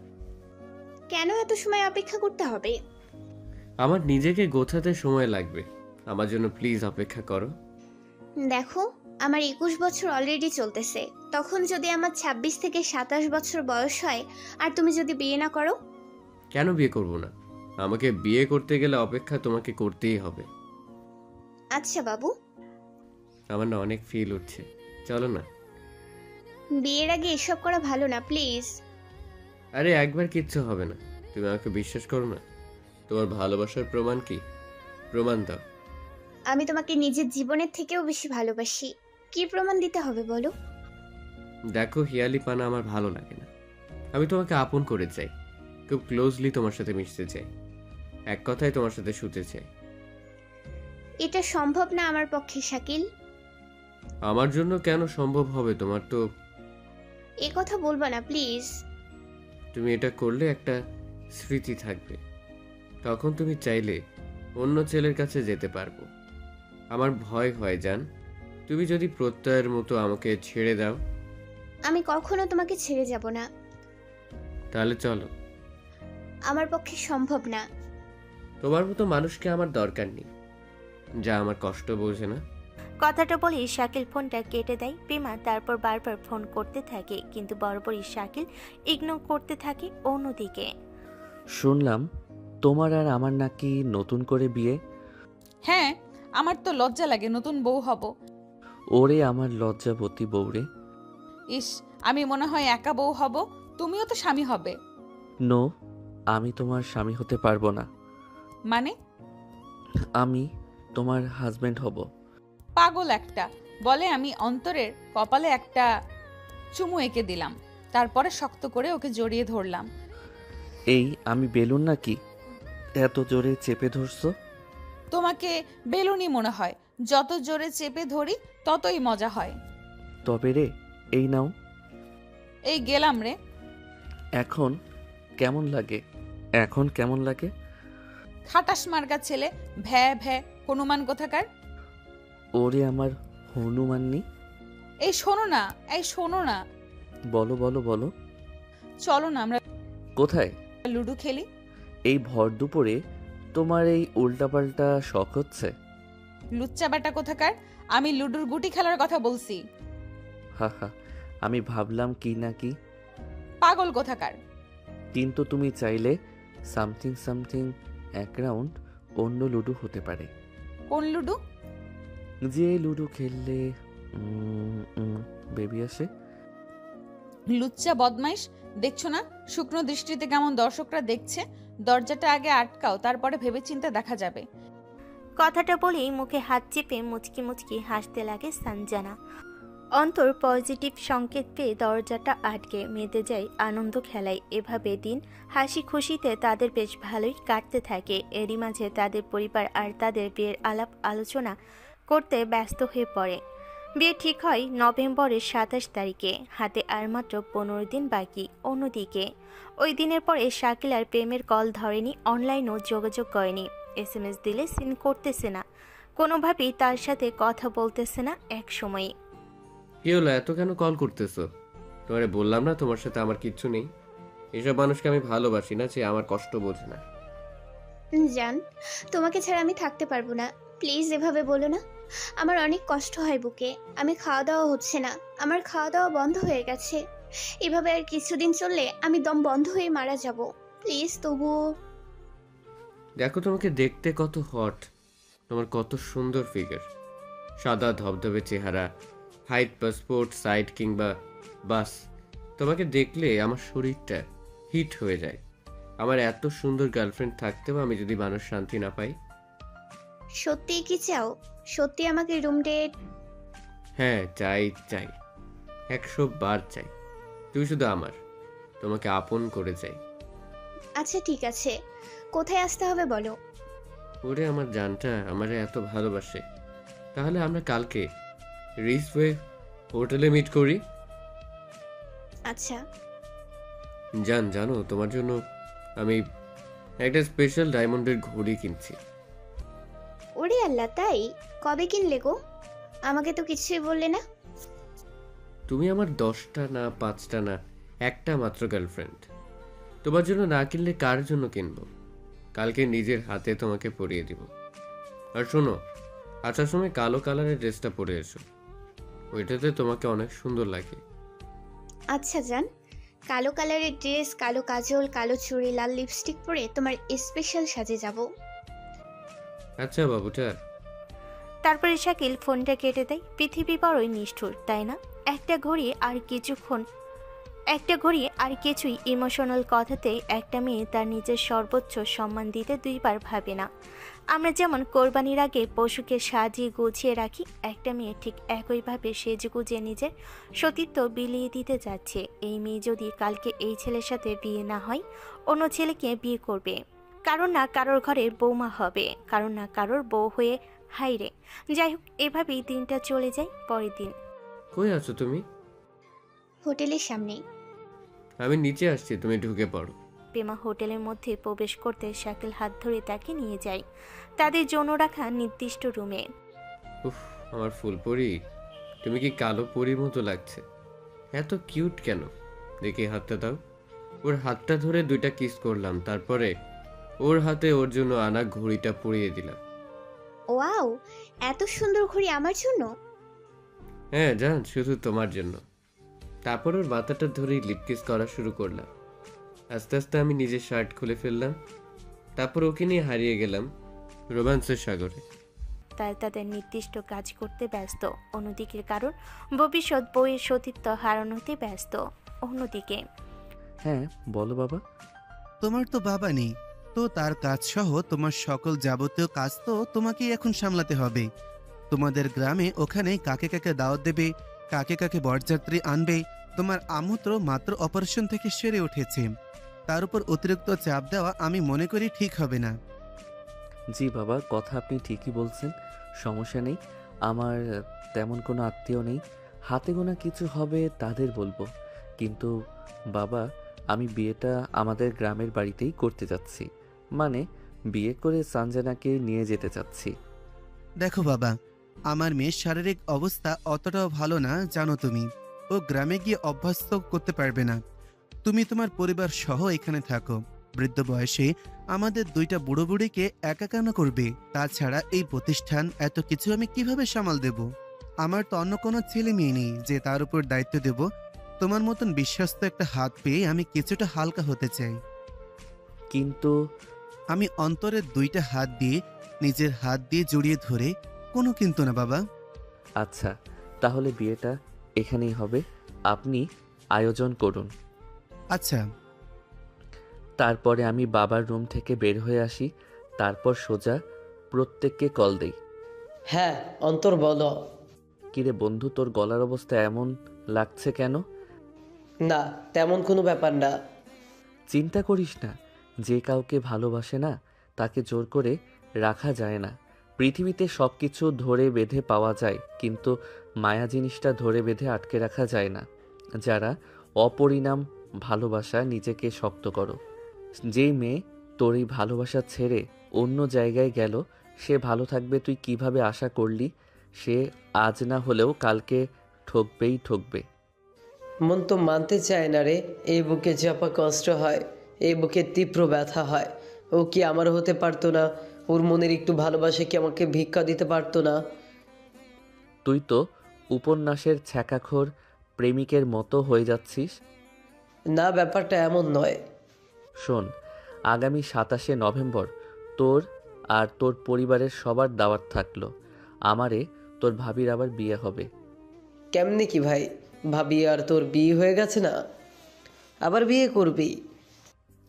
কেন এত সময় অপেক্ষা করতে হবে? আমার নিজেকে গোছাতে সময় লাগবে, আমার জন্য প্লিজ অপেক্ষা করো। দেখো, আমার 21 বছর অলরেডি চলতেছে। তখন যদি আমার 26 থেকে 27 বছর বয়স হয়, আর তুমি যদি বিয়ে না করো? কেন বিয়ে করব না? আমাকে বিয়ে করতে গেলে অপেক্ষা তোমাকে করতেই হবে। আচ্ছা বাবু। আমার না অনেক ফিল উঠছে, চলো না। বিয়ের আগে এসব করা ভালো না, প্লিজ। আরে একবার কিচ্ছু হবে না, তুমি আমাকে বিশ্বাস করো না? তোমার ভালোবাসার প্রমাণ কি? প্রমাণ দাও। আমি তোমাকে নিজের জীবনের থেকেও বেশি ভালোবাসি। কি প্রমাণ দিতে হবে বলো? দেখো, হিয়ালি পানা আমার ভালো লাগে না। আমি তোমাকে আপন করে চাই, খুব ক্লোজলি তোমার সাথে মিশতে চাই, এক কথায় তোমার সাথে শুতে চাই। এটা সম্ভব না আমার পক্ষে শাকিল। আমার জন্য কেন সম্ভব হবে? তোমার তো এ কথা বলবা না প্লিজ। তুমি এটা করলে একটা স্মৃতি থাকবে, তখন তুমি চাইলে অন্য ছেলের কাছে যেতে পারবো। আমার ভয় হয় জান, তুমি যদি প্রত্যয়ের মতো আমাকে ছেড়ে দাও। আমি কখনো তোমাকে ছেড়ে যাব না। তাহলে চলো। আমার পক্ষে সম্ভব না। তোমার মতো মানুষকে আমার দরকার নেই, যা আমার কষ্ট বোঝে না। কথাটা বলেই শাকিল ফোনটা কেটে দেয়। প্রেমা তারপর বারবার ফোন করতে থাকে, কিন্তু বরাবরই শাকিল ইগনোর করতে থাকে। অন্যদিকে শুনলাম তোমার আর আমার নাকি নতুন করে বিয়ে। হ্যাঁ, আমার তো লজ্জা লাগে নতুন বউ হব। ওরে আমার লজ্জাবতী বউরে। ইস, আমি মনে হয় একা বউ হব, তুমিও তো স্বামী হবে। নো, আমি তোমার স্বামী হতে পারবো না। মানে? আমি তোমার হাজবেন্ড হব। পাগল একটা। বলে আমি অন্তরের কপালে একটা চুমু এঁকে দিলাম, তারপরে শক্ত করে ওকে জড়িয়ে ধরলাম। এই আমি বেলুন নাকি এত জোরে চেপে ধরছো? তোমাকে বেলুনই মনে হয়, যত জোরে চেপে ধরি ততই মজা হয়। তবে রে, এই নাও। এই গেলাম রে। এখন কেমন লাগে? এখন কেমন লাগে? খাটাস মার্কা ছেলে, ভ্যা ভ্যা হনুমান কোথাকার। ওরে আমার হনুমাননি। এই শোনো না, এই শোনো না। বলো বলো বলো। চলো না আমরা কোথায়? লুডো খেলি। এই ভর দুপুরে তোমার এই উল্টাপাল্টা শখ হচ্ছে? লুচ্চা বেটা কোথাকার, আমি লুডুর গুটি খেলার কথা বলছি। হা হা, আমি ভাবলাম কি না কি। পাগল কোথাকার। কিন্তু তুমি চাইলে সামথিং সামথিং এক রাউন্ড অন্য লুডো হতে পারে। কোন লুডো? যে লুডো খেললে বেবি আসে। লুচ্চা বদমাইশ, দেখছো না শুকনো দৃষ্টিতে কেমন দর্শকরা দেখছে? দরজাটা আগে আটকাও, তারপরে ভেবেচিন্তে দেখা যাবে। কথাটা বলেই মুখে হাত চেপে মুচকি মুচকি হাসতে লাগে সঞ্জনা। অন্তর পজিটিভ সংকেত পেয়ে দরজাটা আটকে মেতে যায় আনন্দ খেলায়। এভাবে দিন হাসি খুশিতে তাদের বেশ ভালোই কাটতে থাকে। এরই মাঝে তাদের পরিবার আর তাদের বিয়ের আলাপ আলোচনা করতে ব্যস্ত হয়ে পড়ে। বিয়ে ঠিক হয় নভেম্বরের 27 তারিখে, হাতে আর মাত্র 15 দিন বাকি। অন্যদিকে ওই দিনের পরে শাকিল আর প্রেমের কল ধরেনি, অনলাইনেও যোগাযোগ করেনি। SMS দিলে সিন করতেছে না, কোনোভাবেই তার সাথে কথা বলতেছে না। এক সময় কি হলো, এত কেন কল করতেছো? তোমারে বললাম না তোমার সাথে আমার কিচ্ছু নেই। এসব মানুষকে আমি ভালোবাসি না, যে আমার কষ্ট বোঝে না। জান, তোমাকে ছাড়া আমি থাকতে পারবো না। প্লিজ এভাবে বলো না। আমার অনেক কষ্ট হয় বুকে। আমি খাওয়া দাওয়া হচ্ছে না, আমার খাওয়া দাওয়া বন্ধ হয়ে গেছে। এভাবে আর কিছুদিন চললে আমি দম বন্ধ হয়ে মারা যাব। প্লিজ তবুও। দেখো তোমাকে দেখতে কত হট, তোমার কত সুন্দর ফিগার, সাদা ধবধবে চেহারা, হাইট পাসপোর্ট সাইড কিংবা বাস, তোমাকে দেখলে আমার শরীরটা হিট হয়ে যায়। আমার এত সুন্দর গার্লফ্রেন্ড থাকতেও আমি যদি মানুষ শান্তি না পাই। সত্যি কি চাও? সত্যি আমাকে রুম ডেট? হ্যাঁ চাই চাই, 100 বার চাই। তুই শুধু আমার, তোমাকে আপন করে চাই। আচ্ছা ঠিক আছে, কোথায় আসতে হবে বলো? ওরে আমার জানটা আমারে এত ভালোবাসে, তাহলে আমরা কালকে রিসওয়ে হোটেলে মিট করি। আচ্ছা। জানো তোমার জন্য আমি একটা স্পেশাল ডায়মন্ডের ঘড়ি কিনছি। ওরে আল্লাহ, তাই? কবে কিনলে গো? আমাকে তো কিছুই বললে না। তুমি আমার 10টা না 5টা না একটা মাত্র গার্লফ্রেন্ড, তোমার জন্য না কিনলে কার জন্য কিনবো? কালকে নিজের হাতে তোমাকে পরিয়ে দিব। আর শোনো, আসার সময় কালো কালারের ড্রেসটা পরে এসো, ওইটাতে তোমাকে অনেক সুন্দর লাগে। আচ্ছা জান, কালো কালারের ড্রেস, কালো কাজল, কালো চুড়ি, লাল লিপস্টিক পরে তোমার স্পেশাল সাজে যাব। আচ্ছা বাবুটা। তারপরে শাকিল ফোনটা কেটে দেয়। পৃথিবী বড়ই নিষ্ঠুর, তাই না? একটা ঘড়ি আর কিছুই ইমোশনাল কথাতে একটা মেয়ে তার নিজের সর্বোচ্চ সম্মান দিতে দুইবার ভাবে না। আমরা যেমন কোরবানির আগে পশুকে সাজিয়ে গুছিয়ে রাখি, একটা মেয়ে ঠিক একইভাবে সেজে গুজিয়ে নিজের সতীত্ব বিলিয়ে দিতে যাচ্ছে। এই মেয়ে যদি কালকে এই ছেলের সাথে বিয়ে না হয়, অন্য ছেলেকে বিয়ে করবে, কারণ না কারোর ঘরের বৌমা হবে, কারণ না কারোর বউ হয়ে হাইরে। যাই হোক, এভাবেই দিনটা চলে যায়। পরের দিন। কই আছো তুমি? হোটেলের সামনে। আমি নিচে আসছি, তুমি ঢুকে পড়ো। পেমা হোটেলের মধ্যে প্রবেশ করতে শাকিল হাত ধরে তাকে নিয়ে যায় তাদের জন্য রাখা নির্দিষ্ট রুমে। উফ, আমার ফুলপরি, তুমি কি কালো পরীর মতো লাগছে? এত কিউট কেন? দেখি হাতটা দাও। ওর হাতটা ধরে 2টা কিস করলাম, তারপরে ওর হাতে ওর জন্য আনা ঘড়িটা পরিয়ে দিলাম। ওয়াও, এত সুন্দর ঘড়ি আমার জন্য? হ্যাঁ জান, শুধু তোমার জন্য। তারপর ওর মাথাটা ধরেই লিপকিস করা শুরু করলাম। আস্তে আস্তে আমি নিজের শার্ট খুলে ফেললাম, তারপর ওকে নিয়ে হারিয়ে গেলাম রোম্যান্সের সাগরে। তাই তাদের নির্দিষ্ট কাজ করতে ব্যস্ত, অন্যদিকে কারোর ভবিষ্যৎ বইয়ের সতীত্ব হারানোতে ব্যস্ত। অন্যদিকে। হ্যাঁ বলো বাবা। তোমার তো বাবা নেই, তো তার কাজ সহ তোমার সকল যাবতীয় কাজ তো তোমাকেই এখন সামলাতে হবে। তোমাদের গ্রামে ওখানে কাকে কাকে দাওয়াত দেবে, কাকে কাকে বরযাত্রী আনবে। তোমার আম্মু তো মাত্র অপারেশন থেকে সেরে উঠেছে, তার উপর অতিরিক্ত চাপ দেওয়া আমি মনে করি ঠিক হবে না। জি বাবা, কথা আপনি ঠিকই বলছেন, সমস্যা নেই। আমার তেমন কোনো আত্মীয় নেই, হাতে গোনা কিছু হবে তাদের বলবো। কিন্তু বাবা, আমি বিয়েটা আমাদের গ্রামের বাড়িতেই করতে যাচ্ছি, মানে বিয়ে করে সানজানাকে নিয়ে যেতে চাচ্ছি। দেখো বাবা, আমার মেয়ের শারীরিক অবস্থা অতটাও ভালো না জানো তুমি, ও গ্রামে গিয়ে অভ্যস্ত করতে পারবে না। তুমি তোমার পরিবার সহ এখানে থাকো। বৃদ্ধ বয়সে আমাদের 2টা বুড়ো বুড়িকে একা কেন করবে? তাছাড়া এই প্রতিষ্ঠান এত কিছু আমি কিভাবে সামাল দেব? আমার তো অন্য কোনো ছেলে মেয়ে নেই যে তার উপর দায়িত্ব দেব। তোমার মতন বিশ্বস্ত একটা হাত পেয়ে আমি কিছুটা হালকা হতে চাই। কিন্তু আমি অন্তরের 2টা হাত দিয়ে নিজের হাত দিয়ে জড়িয়ে ধরে, কোনো কিন্তু না বাবা। আচ্ছা, তাহলে বিয়েটা এখানেই হবে, আপনি আয়োজন করুন। আচ্ছা। তারপরে আমি বাবার রুম থেকে বের হয়ে আসি, তারপর সোজা প্রত্যেককে কল দেই। হ্যাঁ অন্তর বলো। কিরে বন্ধু, তোর গলার অবস্থা এমন লাগছে কেন? না তেমন কোনো ব্যাপার না। চিন্তা করিস না, যে কাউকে ভালোবাসে না তাকে জোর করে রাখা যায় না। পৃথিবীতে সব কিছু ধরে বেঁধে পাওয়া যায়, কিন্তু মায়া জিনিসটা ধরে বেঁধে আটকে রাখা যায় না। যারা অপরিণাম ভালোবাসা, নিজেকে শক্ত করো। যেই মেয়ে তোর এই ভালোবাসা ছেড়ে অন্য জায়গায় গেল, সে ভালো থাকবে তুই কিভাবে আশা করলি? সে আজ না হলেও কালকে ঠকবেই ঠকবে। মন তো মানতে চায় না রে। এই বুকে চাপা কষ্ট হয়, এই বুকে তীব্র ব্যথা হয়। ও কি আমার হতে পারতো না? ও ওর মনের একটু ভালোবাসে কি আমাকে ভিক্ষা দিতে পারতো না? তুই তো উপন্যাসের ছ্যাঁকাখোর প্রেমিকের মতো হয়ে যাচ্ছিস। না, ব্যাপারটা এমন নয়। শোন, আগামী 27শে নভেম্বর তোর আর তোর পরিবারের সবার দাওয়াত থাকলো। আমারে তোর ভাবির আবার বিয়ে হবে। কেমনে কি ভাই? ভাবি আর তোর বিয়ে হয়ে গেছে না, আবার বিয়ে করবি?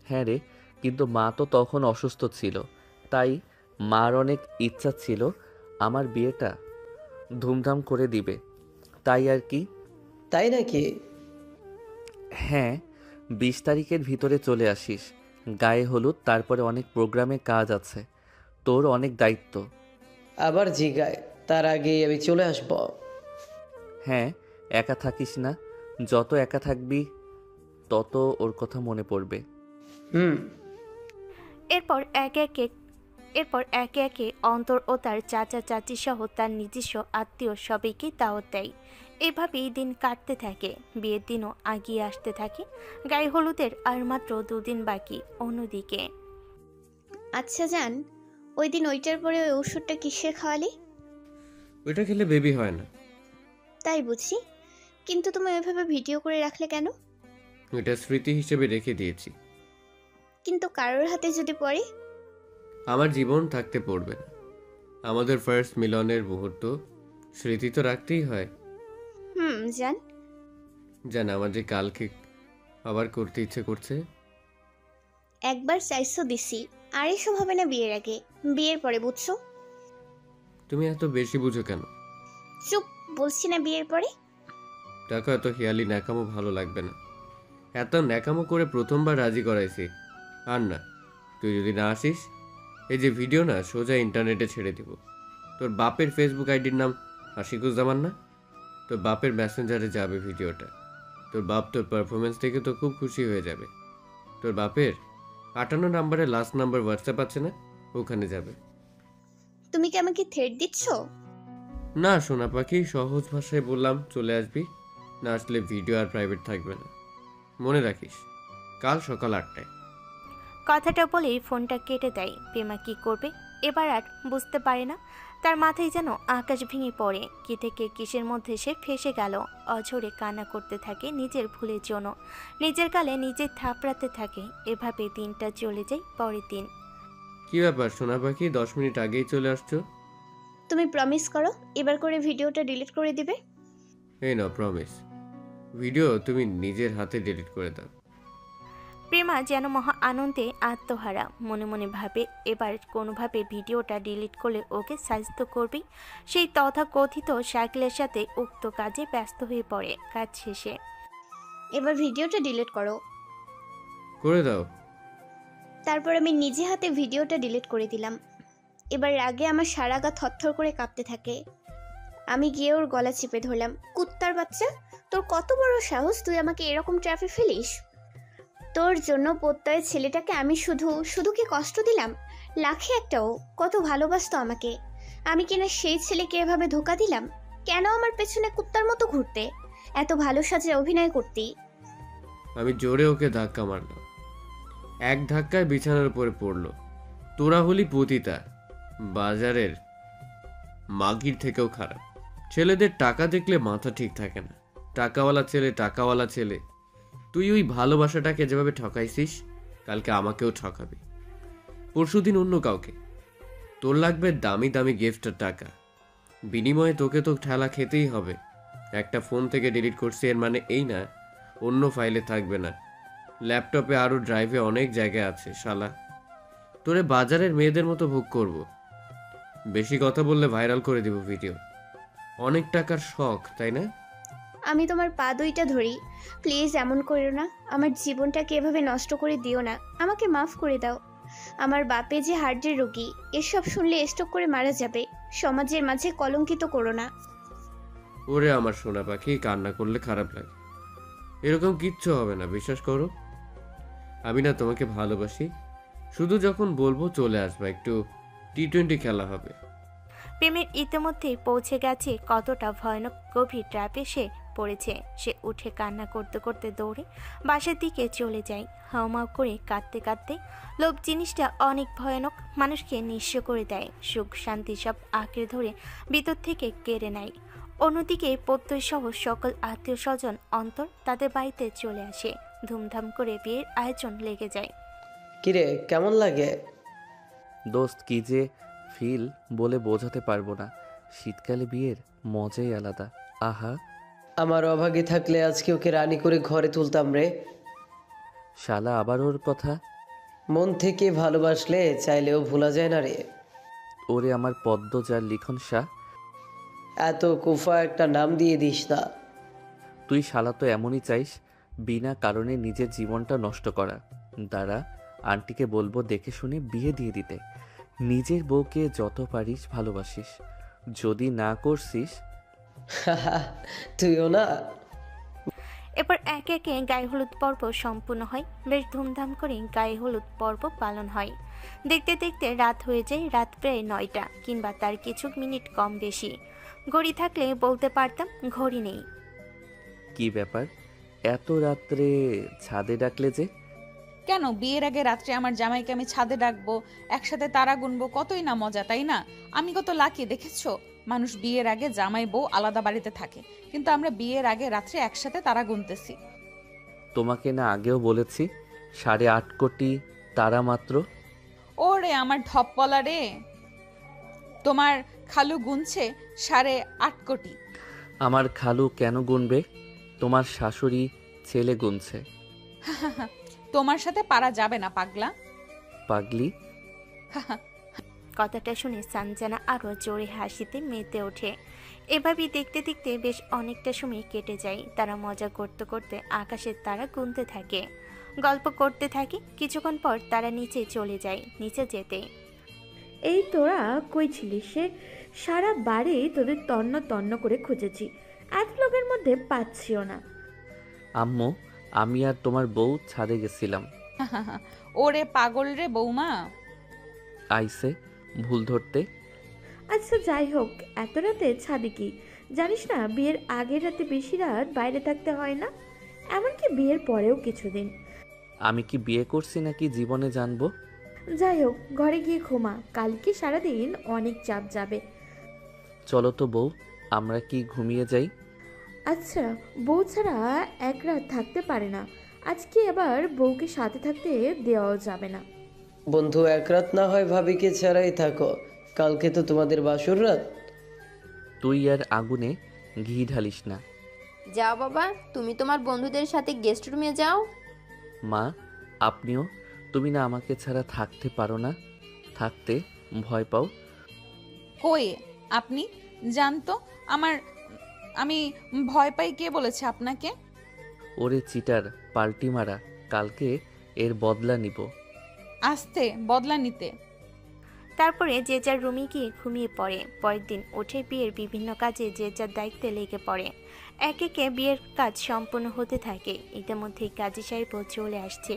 হ্যাঁ রে, কিন্তু মা তো তখন অসুস্থ ছিল, তাই মার অনেক ইচ্ছা ছিল আমার বিয়েটা ধুমধাম করে দিবে, তাই আর কি। তাই নাকি? হ্যাঁ, 20 তারিখের ভিতরে চলে আসিস। গায়ে হলুদ, তারপরে অনেক প্রোগ্রামে কাজ আছে, তোর অনেক দায়িত্ব। আবার জিগায়, তার আগে আমি চলে আসব। হ্যাঁ, একা থাকিস না, যত একা থাকবি তত ওর কথা মনে পড়বে। এরপর একে একে অন্তর ও তার চাচা চাচি সহ তার নিজস্ব আত্মীয় সবাইকে দাওয়াত দেয়। এভাবেই দিন কাটতে থাকে। বিয়ের দিনও আগিয়ে আসতে থাকে। গায়ে হলুদের আর মাত্র 2 দিন বাকি। অন্যদিকে, আচ্ছা জান, ওই দিন ওইটার পরে ওই ওষুধটা কিসের খাওয়ালি? ওইটা খেলে বেবি হয় না। তাই বুঝি, কিন্তু তুমি ওইভাবে ভিডিও করে রাখলে কেন? ওইটা স্মৃতি হিসেবে রেখে দিয়েছি। কিন্তু কারোর হাতে যদি পড়ে? আমার জীবন থাকতে পড়বে না। আমাদের ফার্স্ট মিলনের মুহূর্ত স্মৃতি তো রাখতেই হয়। জান, আমার যে কালকে আবার করতে ইচ্ছে করছে। একবার চাইছো দিছি, আর এসব হবে না বিয়ের আগে, বিয়ের পরে বুঝছো? তুমি এত বেশি বুঝো কেন? চুপ, বলছি না বিয়ের পরে। দেখো, এত হেয়ালি ন্যাকামো ভালো লাগবে না। এত ন্যাকামো করে প্রথমবার রাজি করাইছি, আর না। তুই যদি না আসিস, এই যে ভিডিও না সোজা ইন্টারনেটে ছেড়ে দিব। তোর বাপের ফেসবুক আইডির নাম আশিকুজ্জামান না? তোর বাপের মেসেঞ্জারে যাবে ভিডিওটা। তোর বাপ তোর পারফরমেন্স দেখে তো খুব খুশি হয়ে যাবে। তোর বাপের 58 নাম্বারের লাস্ট নাম্বার হোয়াটসঅ্যাপ আছে না, ওখানে যাবে। তুমি কি আমাকে থ্রেট দিচ্ছ? না সোনা পাখি, সহজ ভাষায় বললাম চলে আসবি। না আসলে ভিডিও আর প্রাইভেট থাকবে না। মনে রাখিস, কাল সকাল 8টায়। কথাটা বলেই ফোনটা কেটে দেয়। প্রেমা কি করবে এবার আর বুঝতে পারে না। তার মাথায় যেন আকাশ ভেঙে পড়ে। কি থেকে কিসের মধ্যে সে ফেসে গেল। অঝরে কান্না করতে থাকে নিজের ভুলের জন্য। নিজের গালে নিজে থাপড়াতে থাকে। এভাবে দিনটা চলে যায়। পরের দিন। কি ব্যাপার সোনা পাখি, 10 মিনিট আগেই চলে আসছো? তুমি প্রমিস করো এবার করে ভিডিওটা ডিলিট করে দিবে। এই নাও প্রমিস। ভিডিও তুমি নিজের হাতে ডিলিট করে দাও। প্রেমা যেন মহা আনন্দে আত্মহারা। মনে মনে ভাবে এবার কোনোভাবে ভিডিওটা ডিলিট করলে ওকে সাহায্য করবেই। সেই তথাকথিত সাইকেলের সাথে উক্ত কাজে ব্যস্ত হয়ে পড়ে। কাজ শেষে এবার ভিডিওটা ডিলিট করো। করে দাও। তারপর আমি নিজে হাতে ভিডিওটা ডিলিট করে দিলাম। এবার রাগে আমার সারা গা থরথর করে কাঁপতে থাকে। আমি গিয়ে ওর গলা চেপে ধরলাম। কুত্তার বাচ্চা, তোর কত বড় সাহস, তুই আমাকে এরকম ট্র্যাপে ফেলিস? তোর জন্য প্রত্যয়ের ছেলেটাকে আমি শুধু কি কষ্ট দিলাম? লাখে একটাও। কত ভালোবাসতো আমাকে। আমি কিনা সেই ছেলেকে এভাবে ধোকা দিলাম? কেন আমার পেছনে কুত্তার মতো ঘুরতে, এত ভালো সাজে অভিনয় করতি? আমি জোরে ওকে ধাক্কা মারলাম। এক ধাক্কায় বিছানার উপরে পড়লো। তোরা হলি পতিতা, বাজারের মাগির থেকেও খারাপ। ছেলেদের টাকা দেখলে মাথা ঠিক থাকে না। টাকাওয়ালা ছেলে। তুই ওই ভালোবাসাটাকে যেভাবে ঠকাইছিস, কালকে আমাকেও ঠকাবি, পরশুদিন অন্য কাউকে। তোর লাগবে দামি দামি গিফটের টাকা, বিনিময়ে তোকে তো ঠেলা খেতেই হবে। একটা ফোন থেকে ডিলিট করছি এর মানে এই না অন্য ফাইলে থাকবে না। ল্যাপটপে আরও ড্রাইভে অনেক জায়গা আছে শালা। তোরে বাজারের মেয়েদের মতো ভোগ করব। বেশি কথা বললে ভাইরাল করে দিব ভিডিও। অনেক টাকার শখ, তাই না? আমি তোমার পা দুইটা ধরি, প্লিজ এমন করো না। আমার জীবনটাকে এভাবে নষ্ট করে দিও না। আমাকে মাফ করে দাও। আমার বাপে যে হার্টের রোগী, এসব শুনলে স্ট্রোক করে মারা যাবে। সমাজের মাঝে কলঙ্কিত করো না। ওরে আমার সোনা পাখি, কান্না করলে খারাপ লাগে। এরকম কিচ্ছু হবে না, বিশ্বাস করো। আমি না তোমাকে ভালোবাসি। শুধু যখন বলবো চলে আসবা, একটু T20 খেলা হবে। প্রেমের ইতিমধ্যেই পৌঁছে গেছে কতটা ভয়ানক গভীর ট্র্যাপে সে পড়েছে। সে উঠে কান্না করতে করতে দৌড়ে বাসার দিকে চলে যায়, হাউমাউ করে কাঁদতে কাঁদতে। লোভ জিনিসটা অনেক ভয়ানক, মানুষকে নিঃস্ব করে দেয়, সুখ শান্তি সব আঁকড়ে ধরে ভিতর থেকে কেড়ে নেয়। অন্যদিকে প্রত্যয় সহ সকল আত্মীয় স্বজন অন্তর তাদের বাড়িতে চলে আসে। ধুমধাম করে বিয়ের আয়োজন লেগে যায়। কিরে, কেমন লাগে? দোস্ত, কি যে ফিল বলে বোঝাতে পারবো না। শীতকালে বিয়ের মজাই আলাদা। আহা, আমার অভাগী থাকলে আজকে ওকে রানী করে ঘরে তুলতাম রে। শালা আবার ওর কথা। মন থেকে ভালোবাসলে চাইলেও ভোলা যায় না রে। ওরে আমার পদ্ম যার লিখন শাহ। এত কুফা একটা নাম দিয়ে দিস না। তুই শালা তো এমনই চাইস, বিনা কারণে নিজের জীবনটা নষ্ট করা। দাঁড়া, আন্টিকে বলবো দেখে শুনে বিয়ে দিয়ে দিতে। নিজের বউকে যত পারিস ভালোবাসিস, যদি না করছিস। তুইও না। এরপর একে একে গায়ে হলুদ পর্ব সম্পূর্ণ হয়। বেশ ধুমধাম করে গায়ে হলুদ পর্ব পালন হয়। দেখতে দেখতে রাত হয়ে যায়, রাত প্রায় 9টা কিংবা তার কিছু মিনিট কম বেশি। ঘড়ি থাকলে বলতে পারতাম, ঘড়ি নেই। কি ব্যাপার, এত রাত্রে ছাদে ডাকলে যে? কেন, বিয়ের আগে রাত্রে আমার জামাইকে আমি ছাদে ডাকবো, একসাথে তারা গুনবো, কতই না মজা, তাই না? আমি কত লাকি দেখেছো? মানুষ বিয়ের আগে জামাই বউ আলাদা বাড়িতে থাকে, কিন্তু আমরা বিয়ের আগে রাত্রে একসাথে তারা গুনতেছি। তোমাকে না আগেও বলেছি 8.5 কোটি তারা মাত্র। ওরে আমার ঢপপলা রে, তোমার খালু গুনছে 8.5 কোটি। আমার খালু কেন গুনবে? তোমার শাশুড়ি ছেলে গুনছে। তোমার সাথে পারা যাবে না পাগলা। পাগলি। কথাটা শুনে সানজানা আরো জোরে হাসিতে মেতে ওঠে। এভাবেই দেখতে দেখতে বেশ অনেকটা সময় কেটে যায়। তারা মজা করতে করতে আকাশের তারা গুনতে থাকে, গল্প করতে থাকে। কিছুক্ষণ পর তারা নিচে চলে যায়। নিচে যেতে, এই তোরা কই ছিলিস? সে সারা বাড়ি তোদের তন্ন তন্ন করে খুঁজেছি, এত লোকের মধ্যে পাচ্ছিও না। আম্মু, আমি আর তোমার বউ ছাদে গেছিলাম। ওরে পাগল রে বৌমা, আইসে ভুল ধরতে। আচ্ছা যাই হোক, এত রাতে ছাদে কি জানিস না? বিয়ের আগের রাতে বেশি রাত বাইরে থাকতে হয় না, এমনকি বিয়ের পরেও কিছুদিন। আমি কি বিয়ে করছি নাকি জীবনে জানবো? যাই হোক, ঘরে গিয়ে ঘুমা, কালকে সারাদিন অনেক চাপ যাবে। চলো তো বউ, আমরা কি ঘুমিয়ে যাই? আচ্ছা, বউ ছাড়া এক রাত থাকতে পারে না, আজকে আবার বউকে সাথে থাকতে দেওয়াও যাবে না। বন্ধু, এক রাত না হয় ভাবিকে ছাড়াই থাকো, কালকে তো তোমাদের বাসর রাত। তুই আর আগুনে ঘি ঢালিস না। যাও বাবা, তুমি তোমার বন্ধুদের সাথে গেস্ট রুমে যাও। মা, আপনিও। তুমি না আমাকে ছাড়া থাকতে পারো না, থাকতে ভয় পাও। কই আপনি? জানতো আমি ভয় পাই? কে বলেছে আপনাকে? ওরে চিটার পাল্টি মারা, কালকে এর বদলা নিব। আস্তে বদলা নিতে। তারপরে যে যার রুমে গিয়ে ঘুমিয়ে পড়ে। পরের দিন উঠে বিয়ের বিভিন্ন কাজে যে যার দায়িত্বে লেগে পড়ে। একে একে বিয়ের কাজ সম্পূর্ণ হতে থাকে। ইতিমধ্যেই কাজী সাহেবও চলে আসছে।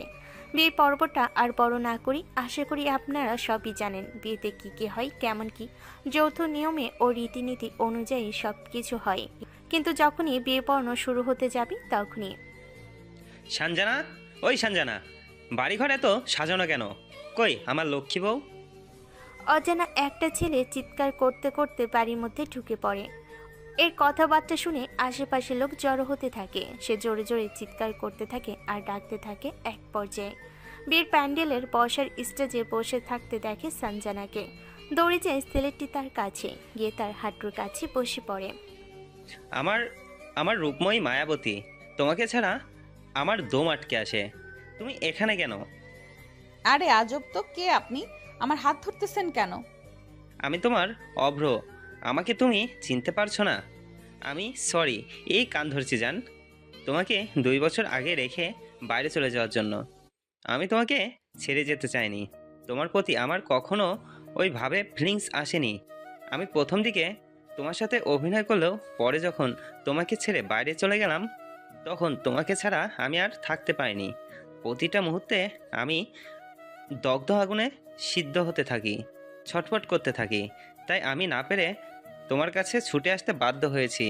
বিয়ের পর্বটা আর বড় না করি, আশা করি আপনারা সবই জানেন বিয়েতে কি কি হয়, কেমন কি যৌথ নিয়মে ও রীতিনীতি অনুযায়ী সব কিছু হয়। কিন্তু যখনই বিয়ে পড়ানো শুরু হতে যাবে তখনই সানজানা, ওই সানজানা, বাড়িঘর এত সাজানো কেন? কই আমার লক্ষ্মী বউ? অজানা একটা ছেলে চিৎকার করতে করতে বাড়ির মধ্যে ঢুকে পড়ে। এর কথাবার্তা শুনে আশেপাশের লোক জড়ো হতে থাকে। সে জোরে জোরে চিৎকার করতে থাকে আর ডাকতে থাকে। এক পর্যায়ে বিয়ের প্যান্ডেলের বসার স্টেজে বসে থাকতে দেখে সানজানাকে। দৌড়ে যায় ছেলেটি তার কাছে, গিয়ে তার হাঁটুর কাছে বসে পড়ে। আমার রূপময়ী মায়াবতী, তোমাকে ছাড়া আমার দম আটকে আসে। তুমি এখানে কেন? আরে আজব তো, কে আপনি? আমার হাত ধরতেছেন কেন? আমি তোমার অভ্র, আমাকে তুমি চিনতে পারছো না? আমি সরি, এই কান ধরছি জান। তোমাকে 2 বছর আগে রেখে বাইরে চলে যাওয়ার জন্য। আমি তোমাকে ছেড়ে যেতে চাইনি। তোমার প্রতি আমার কখনো ওইভাবে ফিলিংস আসেনি। আমি প্রথম দিকে তোমার সাথে অভিনয় করলেও পরে যখন তোমাকে ছেড়ে বাইরে চলে গেলাম, তখন তোমাকে ছাড়া আমি আর থাকতে পারিনি। প্রতিটা মুহূর্তে আমি দগ্ধ আগুনে সিদ্ধ হতে থাকি, ছটফট করতে থাকি। তাই আমি না পেরে তোমার কাছে ছুটে আসতে বাধ্য হয়েছি।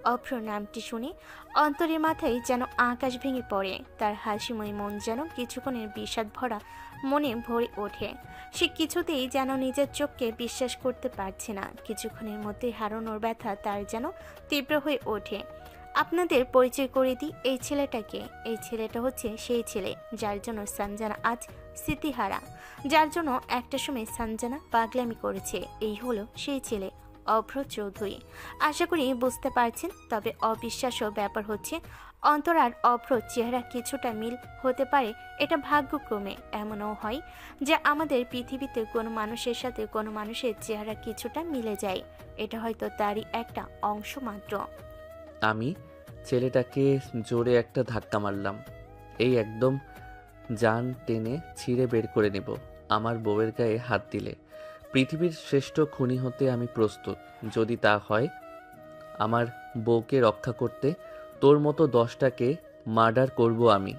অভ্র নামটি শুনে অন্তরের মাথায় যেন আকাশ ভেঙে পড়ে। তার হাসিময় মন যেন কিছুক্ষণের বিষাদ ভরা মনে ভরে ওঠে। সে কিছুতেই যেন নিজের চোখকে বিশ্বাস করতে পারছে না। কিছুক্ষণের মধ্যে হারানোর ব্যথা তার যেন তীব্র হয়ে ওঠে। আপনাদের পরিচয় করে দিই এই ছেলেটাকে। এই ছেলেটা হচ্ছে সেই ছেলে যার জন্য সঞ্জনা আজ স্মৃতিহারা, যার জন্য একটা সময় সঞ্জনা পাগলামি করেছে। এই হলো সেই ছেলে, অভ্র চৌধুরী। আশা করি বুঝতে পারছেন। তবে অবিশ্বাস্য ব্যাপার হচ্ছে অন্তর আর অভ্র চেহারা কিছুটা মিল হতে পারে, এটা ভাগ্যক্রমে। এমনও হয় যে আমাদের পৃথিবীতে কোনো মানুষের সাথে কোনো মানুষের চেহারা কিছুটা মিলে যায়। এটা হয়তো তারই একটা অংশ মাত্র। আমি ছেলেটাকে জোরে একটা ধাক্কা মারলাম। এই একদম জান টেনে ছিঁড়ে বের করে নেব। আমার বউয়ের গায়ে হাত দিলে পৃথিবীর শ্রেষ্ঠ খুনি হতে আমি প্রস্তুত। যদি তা হয় আমার বউকে রক্ষা করতে তোর মতো 10টাকে মার্ডার করব আমি।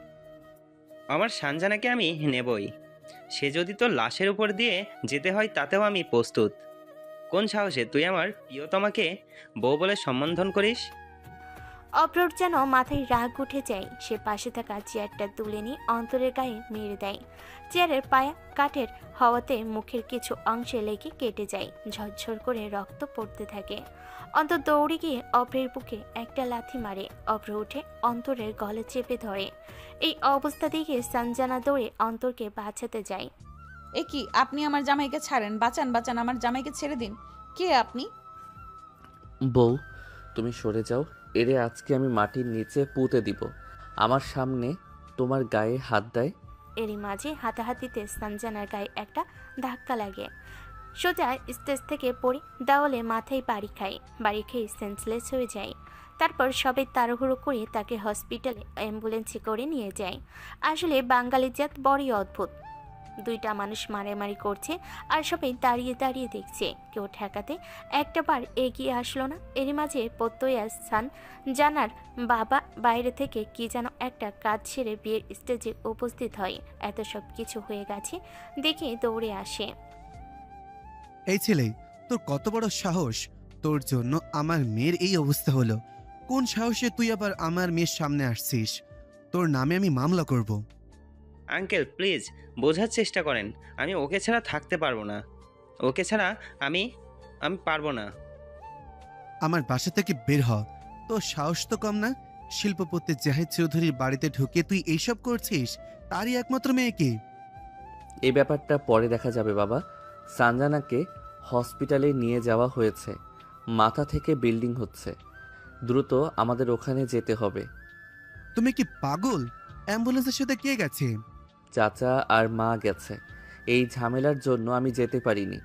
আমার সানজানাকে আমি নেবই। সে যদি তোর লাশের উপর দিয়ে যেতে হয় তাতেও আমি প্রস্তুত। কোন সাহসে তুই আমার প্রিয়তমাকে বউ বলে সম্বোধন করিস? অভ্রর যেন মাথায় রাগ উঠে যায়। সে পাশে থাকা চেয়ারটা তুলে নিয়ে অন্তরের গায়ে মেরে দেয়। চেয়ারের পায়া কাঠের হওয়াতে মুখের কিছু অংশে লেগে কেটে যায়। ঝরঝর করে রক্ত পড়তে থাকে। অন্তর দৌড়ে গিয়ে অভ্রের বুকে একটা লাথি মারে। অভ্র উঠে অন্তরের গলে চেপে ধরে। এই অবস্থা দেখে সঞ্জনা দৌড়ে অন্তরকে বাঁচাতে যায়। এ কি, আপনি আমার জামাইকে ছাড়েন, বাঁচান বাঁচান, আমার জামাইকে ছেড়ে দিন। কে আপনি? বউ তুমি সরে যাও। এরে আজকে আমি মাটির নিচে পুঁতে দিব। আমার সামনে তোমার গায়ে হাত দেয়। এরই মাঝে হাতাহাতিতে সঞ্জনার গায়ে একটা ধাক্কা লাগে। সোজা স্টেজ থেকে পড়ে দেওয়ালে মাথায় বাড়ি খায়। বাড়ি খেয়ে সেন্সলেস হয়ে যায়। তারপর সবাই তাড়াহুড়ো করে তাকে হসপিটালে অ্যাম্বুলেন্সে করে নিয়ে যায়। আসলে বাঙালি জাত বড়ই অদ্ভুত। দুইটা মানুষ মারামারি করছে আর সবাই দাঁড়িয়ে দাঁড়িয়ে দেখছে। কেউ ঠেকাতে একটাবার এগিয়ে আসলো না। এরই মাঝে প্রত্যয়া স্থান জানার বাবা বাইরে থেকে কি যেন একটা কাজ সেরে বিয়ের স্টেজে উপস্থিত হয়। এত সব কিছু হয়ে গেছে দেখে দৌড়ে আসে। এই ছেলে, তোর কত বড় সাহস! তোর জন্য আমার মেয়ের এই অবস্থা হলো। কোন সাহসে তুই আবার আমার মেয়ের সামনে আসছিস? তোর নামে আমি মামলা করব। আঙ্কেল প্লিজ বোঝার চেষ্টা করেন। আমি ওকে ছাড়া থাকতে পারবো না। ওকে ছাড়া আমি পারবো না। আমার বাসা থেকে বের হ। তোর সাহস তো কম না। শিল্পপতি জাহিদ চৌধুরীর বাড়িতে ঢুকে তুই এইসব করছিস? তারই একমাত্র মেয়েকে। এই ব্যাপারটা পরে দেখা যাবে বাবা। সানজানাকে হসপিটালে নিয়ে যাওয়া হয়েছে। মাথা থেকে বিল্ডিং হচ্ছে। দ্রুত আমাদের ওখানে যেতে হবে। তুমি কি পাগল? অ্যাম্বুলেন্সের সাথে কে গেছে? চাচা আর মা গেছে। এই ঝামেলার জন্য আমি যেতে পারিনি।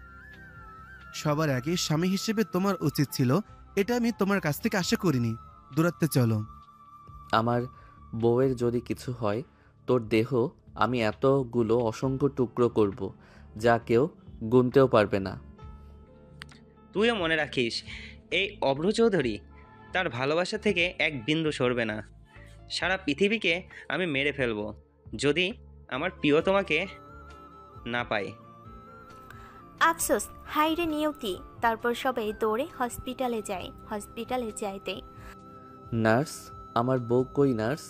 সবার আগে স্বামী হিসেবে তোমার উচিত ছিল, এটা আমি তোমার কাছ থেকে আশা করিনি। দূরত্বে চলো। আমার বউয়ের যদি কিছু হয় তোর দেহ আমি এতগুলো অসংখ্য টুকরো করব যা কেউ গুনতেও পারবে না। তুইও মনে রাখিস, এই অভ্র চৌধুরী তার ভালোবাসা থেকে এক বিন্দু সরবে না। সারা পৃথিবীকে আমি মেরে ফেলবো যদি আমার প্রিয়তমাকে না পাই। আফসোস, হাইরে নিয়তি। তারপর সবাই দৌড়ে হসপিটালে যায়। হসপিটালে যাইতেই নার্স, আমার বউ কই নার্স?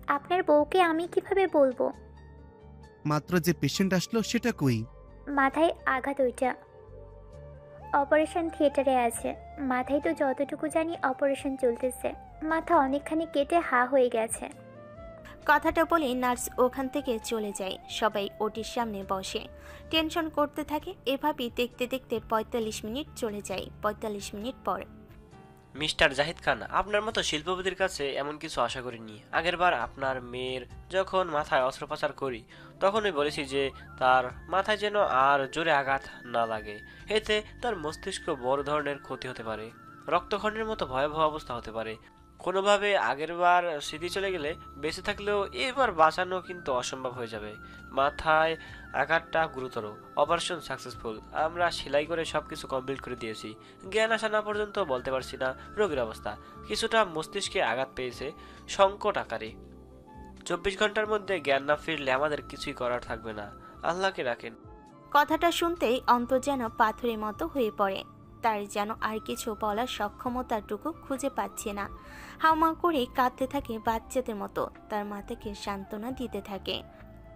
আপনার বউকে আমি কিভাবে বলবো? মাত্র যে পেশেন্ট আসলো সেটা কই? মাথায় আঘাত, ওইটা অপারেশন থিয়েটারে আছে। মাথায় তো যতটুকু জানি অপারেশন চলতেছে। মাথা অনেকখানি কেটে হা হয়ে গেছে। কথাটা বলে নার্স ওখান থেকে চলে যায়। সবাই ওটির সামনে বসে টেনশন করতে থাকে। এভাবেই দেখতে দেখতে 45 মিনিট চলে যায়। 45 মিনিট পর মিস্টার জাহিদ খান, আপনার মতো শিল্পপতির কাছে এমন কিছু আশা করিনি। আগেরবার আপনার মেয়ের যখন মাথায় অস্ত্রোপচার করি তখনই বলেছি যে তার মাথায় যেন আর জোরে আঘাত না লাগে। এতে তার মস্তিষ্ক বড় ধরনের ক্ষতি হতে পারে, রক্তক্ষরণের মতো ভয়াবহ অবস্থা হতে পারে। কোনোভাবে আগেরবার স্মৃতি চলে গেলে বেঁচে থাকলেও এবার বাঁচানো কিন্তু অসম্ভব হয়ে যাবে। মাথায় আঘাতটা গুরুতর, অপারেশন সাকসেসফুল। আমরা সেলাই করে সবকিছু কমপ্লিট করে দিয়েছি। জ্ঞান আসা না পর্যন্ত বলতে পারছি না রোগীর অবস্থা। কিছুটা মস্তিষ্কে আঘাত পেয়েছে সংকট আকারে। 24 ঘন্টার মধ্যে জ্ঞান না ফিরলে আমাদের কিছুই করার থাকবে না। আল্লাহকে রাখেন। কথাটা শুনতেই অন্তর যেন পাথরের মতো হয়ে পড়ে। তার যেন আর কিছু বলার সক্ষমতাটুকু খুঁজে পাচ্ছে না। হাউমাউ করে কাঁদতে থাকে বাচ্চাদের মতো, তার মাথাকে সান্ত্বনা দিতে থাকে।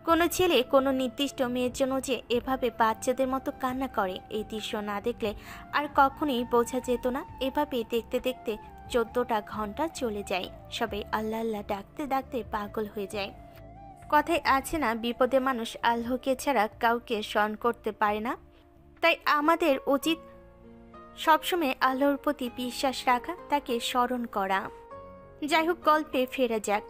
কোনো ছেলে কোনো নির্দিষ্ট মেয়ের জন্য যে এভাবে বাচ্চাদের মতো কান্না করে, এই দৃশ্য না দেখলে আর কখনোই বোঝা যেত না। এভাবে দেখতে দেখতে 14টা ঘন্টা চলে যায়। সবাই আল্লাহ আল্লাহ ডাকতে ডাকতে পাগল হয়ে যায়। কথায় আছে না, বিপদে মানুষ আল্লাহকে ছাড়া কাউকে স্মরণ করতে পারে না। তাই আমাদের উচিত সবসময় আল্লাহর প্রতি বিশ্বাস রাখা, তাকে স্মরণ করা। যাই হোক, গল্পে ফেরা যাক।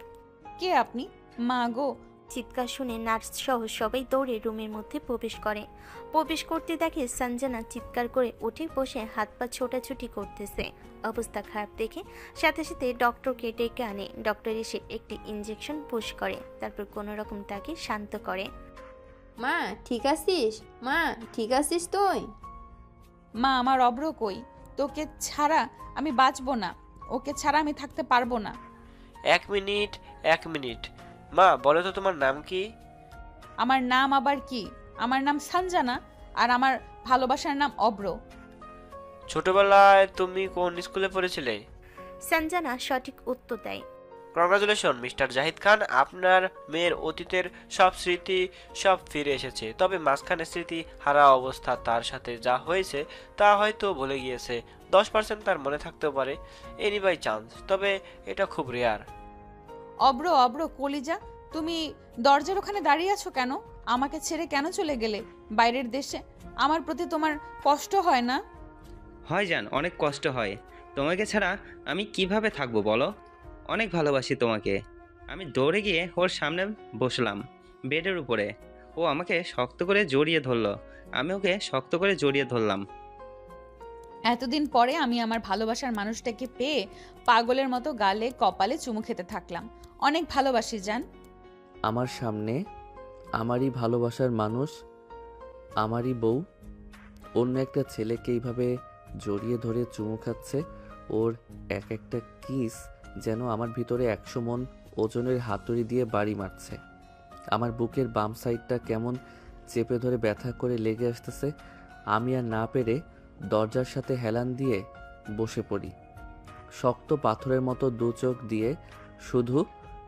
কে আপনি? মা গো! চিৎকার শুনে নার্স সহ সবাই দৌড়ে রুমের মধ্যে প্রবেশ করতে দেখে সঞ্জনা চিৎকার করে উঠে বসে হাত পা ছোটাছুটি করতেছে। অবস্থা খারাপ দেখে সাথে সাথে ডক্টরকে ডেকে আনে। ডক্টর এসে একটি ইঞ্জেকশন পুশ করে, তারপর কোনো রকম তাকে শান্ত করে। মা ঠিক আছিস? মা ঠিক আছিস তুই? মা, আমার অব্র কই? তোকে ছাড়া আমি বাঁচবো না, ওকে ছাড়া আমি থাকতে পারবো না। এক মিনিট মা, বলো তো তোমার নাম কি? আমার নাম আবার কি? আমার নাম সঞ্জনা, আর আমার ভালোবাসার নাম অব্র। ছোটবেলায় তুমি কোন স্কুলে পড়েছিলে? সঞ্জনা সঠিক উত্তর দেয়। কংগ্রাচুলেশন মিস্টার জাহিদ খান, আপনার মেয়ের অতীতের সব স্মৃতি সব ফিরে এসেছে। তবে মাঝখানে স্মৃতি হারা অবস্থা তার সাথে যা হয়েছে তা হয়তো ভুলে গিয়েছে। 10% তার মনে থাকতেও পারে, এনি বাই চান্স, তবে এটা খুব রেয়ার। অব্র অব্র কলিজা, তুমি দরজার ওখানে দাঁড়িয়ে আছো কেন? আমাকে ছেড়ে কেন চলে গেলে বাইরের দেশে? আমার প্রতি তোমার কষ্ট হয় না? হয় জান, অনেক কষ্ট হয়। তোমাকে ছাড়া আমি কিভাবে থাকবো বলো? অনেক ভালোবাসি তোমাকে। আমি দৌড়ে গিয়ে ওর সামনে বসলাম বেডের উপরে। ও আমাকে শক্ত করে জড়িয়ে ধরলো, আমি ওকে শক্ত করে জড়িয়ে ধরলাম। এতদিন পরে আমি আমার ভালোবাসার মানুষটাকে পেয়ে পাগলের মতো গালে কপালে চুমু খেতে থাকলাম। অনেক ভালোবাসি জান। আমার সামনে আমারই ভালোবাসার মানুষ, আমারই বউ, অন্য একটা ছেলেকে এইভাবে জড়িয়ে ধরে চুমু খাচ্ছে। ওর এক একটা কিস যেন আমার ভিতরে 100 মন ওজনের হাতুড়ি দিয়ে বাড়ি মারছে। আমার বুকের বাম সাইডটা কেমন চেপে ধরে ব্যথা করে লেগে আসতেছে। আমি আর না পেরে দরজার সাথে হেলান দিয়ে বসে পড়ি। শক্ত পাথরের মতো দু চোখ দিয়ে শুধু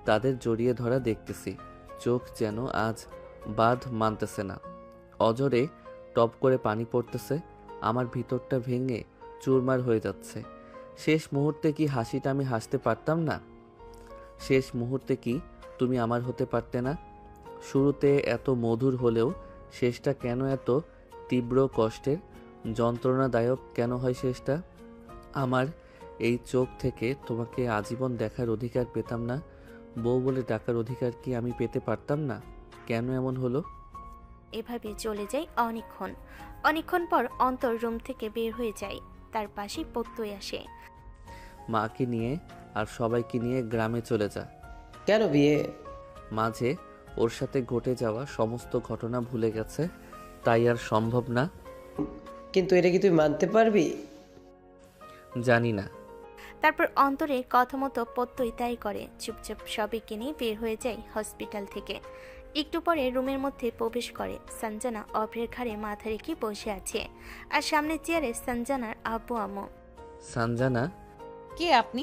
তাদের জড়িয়ে ধরা দেখতেছি। চোখ যেন আজ বাঁধ মানতেছে না। অজরে টপ করে পানি পড়তেছে। আমার ভিতরটা ভেঙে চুরমার হয়ে যাচ্ছে। শেষ মুহূর্তে কি হাসিটা আমি হাসতে পারতাম না? শেষ মুহূর্তে কি তুমি আমার হতে পারতে না? শুরুতে এত মধুর হলেও শেষটা কেন এত তীব্র কষ্টের, যন্ত্রণাদায়ক কেন হয় শেষটা? আমার এই চোখ থেকে তোমাকে আজীবন দেখার অধিকার পেতাম না? বউ বলে ডাকার অধিকার কি আমি পেতে পারতাম না? কেন এমন হলো? এভাবে চলে যায় অনেকক্ষণ পর অন্তর রুম থেকে বের হয়ে যায়। তার পাশে প্রত্যয় আসে। মাকে নিয়ে আর সবাইকে নিয়ে গ্রামে চলে যা। কেন বিয়ে? মাঝে ওর সাথে ঘটে যাওয়া সমস্ত ঘটনা ভুলে গেছে, তাই আর সম্ভব না। কিন্তু এটা কি তুই মানতে পারবি? জানি না। তারপর অন্তরে কথা মতো প্রত্যয় তাই করে। চুপচাপ সবাইকে নিয়ে বের হয়ে যায় হসপিটাল থেকে। একটু পরে রুমের মধ্যে প্রবেশ করে। সঞ্জনা অভ্রের ঘাড়ে মাথা রেখে বসে আছে, আর সামনের চেয়ারে সঞ্জনার আব্বু আম্মু। সঞ্জনা? কে আপনি?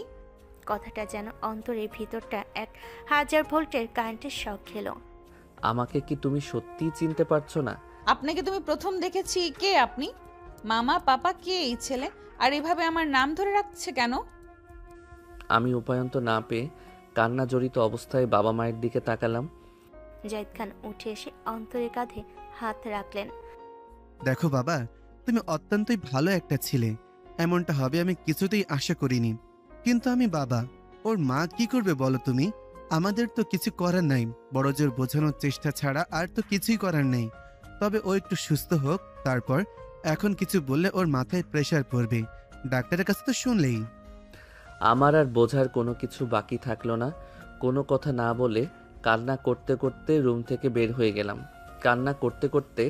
কথাটা যেন অন্তরের ভিতরটা 1000 ভোল্টের কারেন্টের শক খেলো। আমাকে কি তুমি সত্যিই চিনতে পারছো না? আপনাকে তুমি প্রথম দেখেছি। কে আপনি? মামা পাপা কে এই ছেলে? আর এভাবে আমার নাম ধরে রাখছে কেন? আমি উপায়ন্ত না পেয়ে কান্না জড়িত অবস্থায় বাবা মায়ের দিকে তাকালাম। জাহিদ খান উঠে এসে অন্তরের কাঁধে হাত রাখলেন। দেখো বাবা, তুমি অত্যন্তই ভালো একটা ছেলে। এমনটা হবে আমি কিছুতেই আশা করিনি। কিন্তু আমি বাবা, ওর মা কি করবে বলো তুমি? আমাদের তো কিছু করার নাই, বড় জোর বোঝানোর চেষ্টা ছাড়া আর তো কিছুই করার নেই। তবে ও একটু সুস্থ হোক, তারপর। এখন কিছু বললে ওর মাথায় প্রেসার পড়বে, ডাক্তারের কাছে তো শুনলেই। আমার আর বোঝার কোনো কিছু বাকি থাকলো না। কোনো কথা না বলে কান্না করতে করতে রুম থেকে বের হয়ে গেলাম। কান্না করতে করতে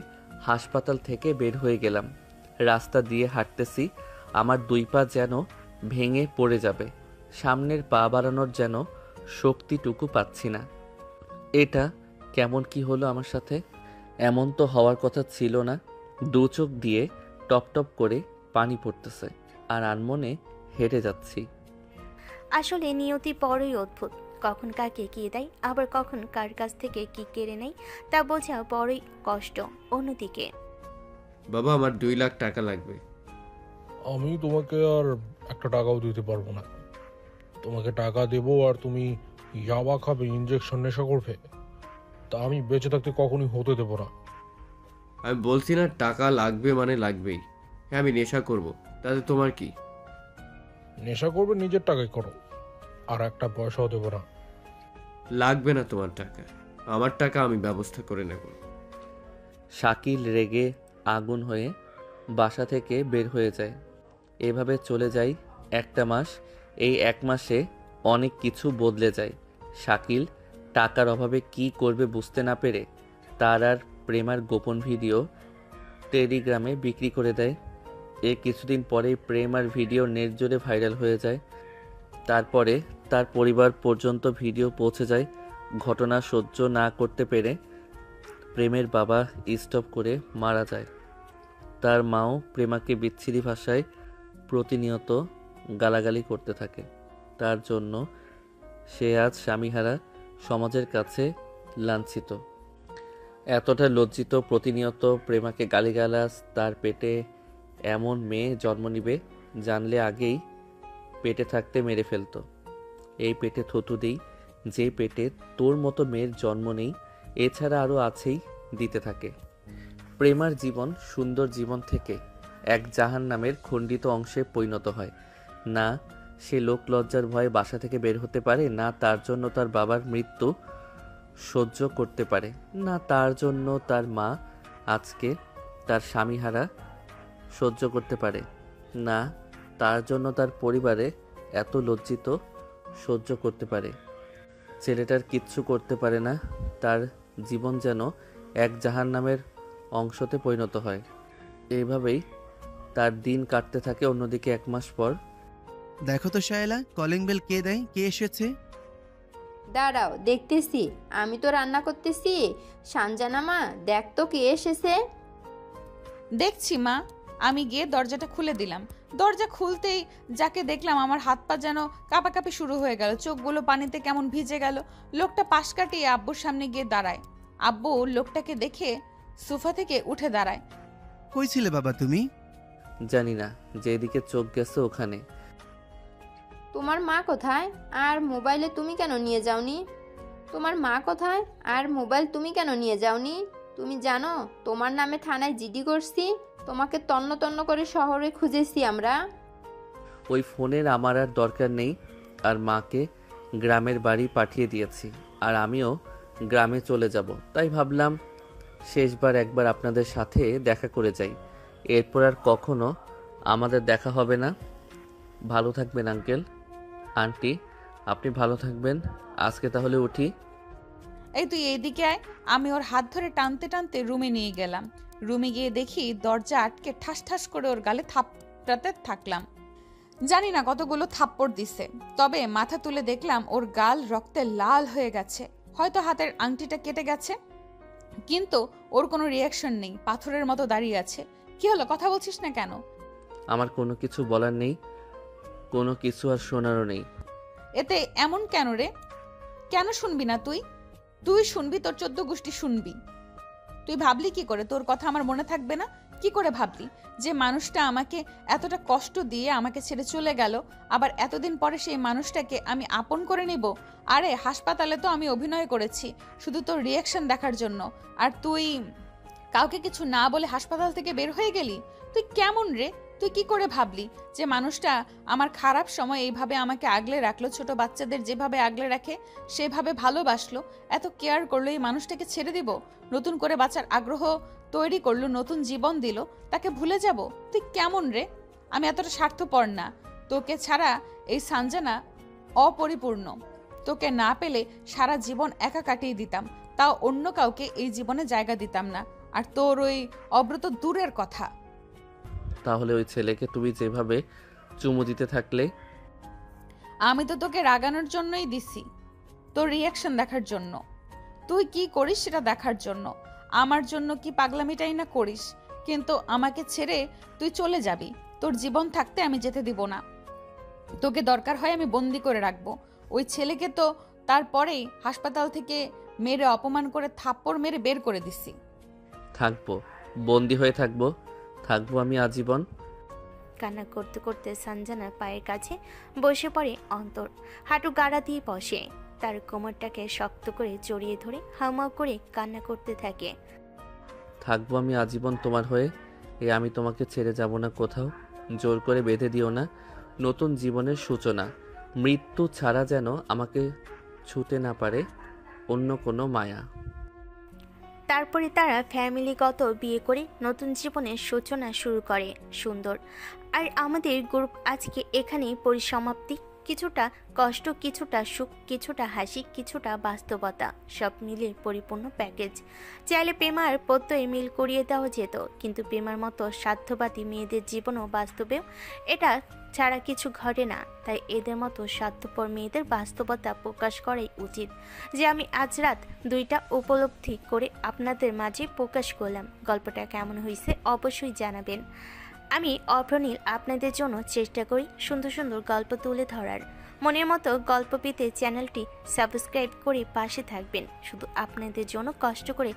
হাসপাতাল থেকে বের হয়ে গেলাম। রাস্তা দিয়ে হাঁটতেছি, আমার 2 পা যেন ভেঙে পড়ে যাবে। সামনের পা বাড়ানোর যেন শক্তিটুকু পাচ্ছি না। এটা কেমন কি হলো আমার সাথে? এমন তো হওয়ার কথা ছিল না। 2 চোখ দিয়ে টপ টপ করে পানি পড়তেছে আর আনমনে হেঁটে যাচ্ছি। আসলে নিয়তি বড়ই অদ্ভুত, কখন কাকে কি দেয় আবার কখন কার কাছ থেকে কি কেড়ে নেয় তা বোঝা বড়ই কষ্ট। অন্যদিকে বাবা, আমার 2 লাখ টাকা লাগবে। আমি তোমাকে আর একটা টাকাও দিতে পারবো না। তোমাকে টাকা দেবো আর তুমি ইয়াবা খাবে, ইঞ্জেকশন নেশা করবে, তা আমি বেঁচে থাকতে কখনোই হতে দেবো না। আমি বলছি না টাকা লাগবে মানে লাগবেই। হ্যাঁ, আমি নেশা করব, তাতে তোমার কি? নেশা করবে নিজের টাকায় করো, আর একটা পয়সাও দেবো না। লাগবে না তোমার টাকা, আমার টাকা আমি ব্যবস্থা করে নেব। শাকিল রেগে আগুন হয়ে বাসা থেকে বের হয়ে যায়। এভাবে চলে যায় একটা মাস। এই 1 মাসে অনেক কিছু বদলে যায়। শাকিল টাকার অভাবে কি করবে বুঝতে না পেরে তার আর প্রেমার গোপন ভিডিও টেলিগ্রামে বিক্রি করে দেয়। এর কিছুদিন পরেই প্রেম আর ভিডিও নেট জুড়ে ভাইরাল হয়ে যায়। তারপরে তার পরিবার পর্যন্ত ভিডিও পৌঁছে যায়। ঘটনা সহ্য না করতে পেরে প্রেমের বাবা স্টপ করে মারা যায়। তার মাও প্রেমাকে বিচ্ছিরি ভাষায় প্রতিনিয়ত গালাগালি করতে থাকে। তার জন্য সে আজ স্বামীহারা, সমাজের কাছে লাঞ্ছিত। এতটা লজ্জিত, প্রতিনিয়ত প্রেমাকে গালিগালাজ। তার পেটে এমন মেয়ে জন্ম নিবে জানলে আগেই পেটে থাকতে মেরে ফেলতো। এই পেটে থুতু দিই, যে পেটে তোর মতো মেয়ের জন্ম নেই, এছাড়া আরও আছেই দিতে থাকে। প্রেমার জীবন সুন্দর জীবন থেকে এক জাহান্নামের খণ্ডিত অংশে পরিণত হয়। না সে লোক লজ্জার ভয়ে বাসা থেকে বের হতে পারে, না তার জন্য তার বাবার মৃত্যু সহ্য করতে পারে, না তার জন্য তার মা আজকে তার স্বামীহারা সহ্য করতে পারে, না তার জন্য তার পরিবারে এত লজ্জিত সহ্য করতে পারে। ছেলেটার কিচ্ছু করতে পারে না। তার জীবন যেন এক জাহান্নামের অংশতে পরিণত হয়। এইভাবেই তার দিন কাটতে থাকে। অন্যদিকে 1 মাস পর, দেখো তো শায়লা, কলিং বেল কে দেয়, কে এসেছে? দাঁড়াও, দেখতেছি। আমি তো রান্না করতেছি। সানজানা মা, দেখ তো কে এসেছে। দেখছি মা। আমি গিয়ে দরজাটা খুলে দিলাম। দরজা খুলতেই যাকে দেখলাম আমার হাত পা যেন কাঁপাকাঁপি শুরু হয়ে গেল, চোখগুলো পানিতে কেমন ভিজে গেল। লোকটা পাশ কাটিয়ে আব্বুর সামনে গিয়ে দাঁড়ায়। আব্বু লোকটাকে দেখে সোফা থেকে উঠে দাঁড়ায়। কই ছিলে বাবা তুমি? জানি না, যেদিকে চোখ গেছে ওখানে। তোমার মা কোথায়? আর মোবাইলে তুমি কেন নিয়ে যাওনি? তোমার মা কোথায়? আর মোবাইল তুমি কেন নিয়ে যাওনি? তুমি জানো তোমার নামে থানায় জিডি করছি। তোমাকে তন্ন তন্ন করে শহরে খুঁজেছি আমরা। ওই ফোনের আমার আর দরকার নেই। আর মাকে গ্রামের বাড়ি পাঠিয়ে দিয়েছি, আর আমিও গ্রামে চলে যাব। তাই ভাবলাম শেষবার একবার আপনাদের সাথে দেখা করে যাই। এরপর আর কখনো আমাদের দেখা হবে না। ভালো থাকবেন আঙ্কেল, আন্টি, আপনি ভালো থাকবেন। আজকে তাহলে উঠি। এই তুই এইদিকে আয়। আমি ওর হাত ধরে টানতে টানতে রুমে নিয়ে গেলাম। রুমে গিয়ে দেখি দরজা আটকে ঠাস ঠাস করে ওর গালে থাপড়াতে থাকলাম। জানি না কতগুলো থাপ্পড় দিছে, তবে মাথা তুলে দেখলাম ওর গাল রক্তে লাল হয়ে গেছে। হয়তো হাতের আংটিটা কেটে গেছে, কিন্তু ওর কোনো রিয়াকশন নেই, পাথরের মতো দাঁড়িয়ে আছে। কি হলো, কথা বলছিস না কেন? আমার কোনো কিছু বলার নেই, কোনো কিছু আর শোনারও নেই। এতে এমন কেন রে? কেন শুনবি না তুই? তুই শুনবি, তোর 14 গোষ্ঠী শুনবি। তুই ভাবলি কি করে তোর কথা আমার মনে থাকবে না? কি করে ভাবলি যে মানুষটা আমাকে এতটা কষ্ট দিয়ে আমাকে ছেড়ে চলে গেল, আবার এতদিন পরে সেই মানুষটাকে আমি আপন করে নিব? আরে হাসপাতালে তো আমি অভিনয় করেছি শুধু তোর রিয়াকশন দেখার জন্য, আর তুই কাউকে কিছু না বলে হাসপাতাল থেকে বের হয়ে গেলি। তুই কেমন রে? তুই কি করে ভাবলি যে মানুষটা আমার খারাপ সময় এইভাবে আমাকে আগলে রাখলো, ছোট বাচ্চাদের যেভাবে আগলে রাখে সেভাবে ভালোবাসলো, এত কেয়ার করলো, এই মানুষটাকে ছেড়ে দিব? নতুন করে বাঁচার আগ্রহ তৈরি করলো, নতুন জীবন দিল, তাকে ভুলে যাব? তুই কেমন রে? আমি এতটা স্বার্থপর না। তোকে ছাড়া এই সানজানা অপরিপূর্ণ। তোকে না পেলে সারা জীবন একা কাটিয়ে দিতাম, তাও অন্য কাউকে এই জীবনে জায়গা দিতাম না। আর তোর ওই অব্রত দূরের কথা। তাহলে ওই ছেলেকে তুমি যেভাবে চুমু দিতে থাকলে? আমি তো তোকে রাগানোর জন্যই দিছি, তোর রিয়াকশন দেখার জন্য। তুই কি করিস সেটা দেখার জন্য। আমার জন্য কি পাগলামিটাই না করিস, কিন্তু আমাকে ছেড়ে তুই চলে যাবি। তোর জীবন থাকতে আমি যেতে দিব না। তোকে দরকার হয় আমি বন্দি করে রাখবো। ওই ছেলেকে তো তারপরেই হাসপাতাল থেকে মেরে অপমান করে থাপ্পড় মেরে বের করে দিছি। থাকবো, বন্দি হয়ে থাকবো, থাকবো আমি আজীবন। কান্না করতে করতে সঞ্জনার পায়ের কাছে বসে পড়ে অন্তর, হাঁটু গাড়া দিয়ে বসে, তার কোমরটাকে শক্ত করে জড়িয়ে ধরে হাউমাউ করে কান্না করতে থাকে। থাকবো আমি আজীবন তোমার হয়ে। আমি তোমাকে ছেড়ে যাব না কোথাও, জোর করে বেঁধে দিও না। নতুন জীবনের সূচনা, মৃত্যু ছাড়া যেন আমাকে ছুতে না পারে অন্য কোনো মায়া। তারপরে তারা ফ্যামিলিগত বিয়ে করে নতুন জীবনের সূচনা শুরু করে সুন্দর। আর আমাদের গ্রুপ আজকে এখানেই পরিসমাপ্তি। কিছুটা কষ্ট, কিছুটা সুখ, কিছুটা হাসি, কিছুটা বাস্তবতা, সব মিলে পরিপূর্ণ প্যাকেজ। চাইলে প্রেমার প্রত্যয় মিল করিয়ে দেওয়া যেত, কিন্তু প্রেমার মতো স্বার্থবাদী মেয়েদের জীবনও বাস্তবেও এটা ছাড়া কিছু ঘটে না। তাই এদের মতো স্বার্থপর মেয়েদের বাস্তবতা প্রকাশ করাই উচিত, যে আমি আজ রাত 2টা উপলব্ধি করে আপনাদের মাঝে প্রকাশ করলাম। গল্পটা কেমন হয়েছে অবশ্যই জানাবেন। আমি অভ্রনীল আপনাদের জন্য চেষ্টা করি সুন্দর সুন্দর গল্প তুলে ধরার। মনের মতো গল্প পেতে চ্যানেলটি সাবস্ক্রাইব করে পাশে থাকবেন। শুধু আপনাদের জন্য কষ্ট করে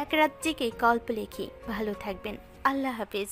এক রাত জেগে গল্প লিখি। ভালো থাকবেন। আল্লাহ হাফেজ।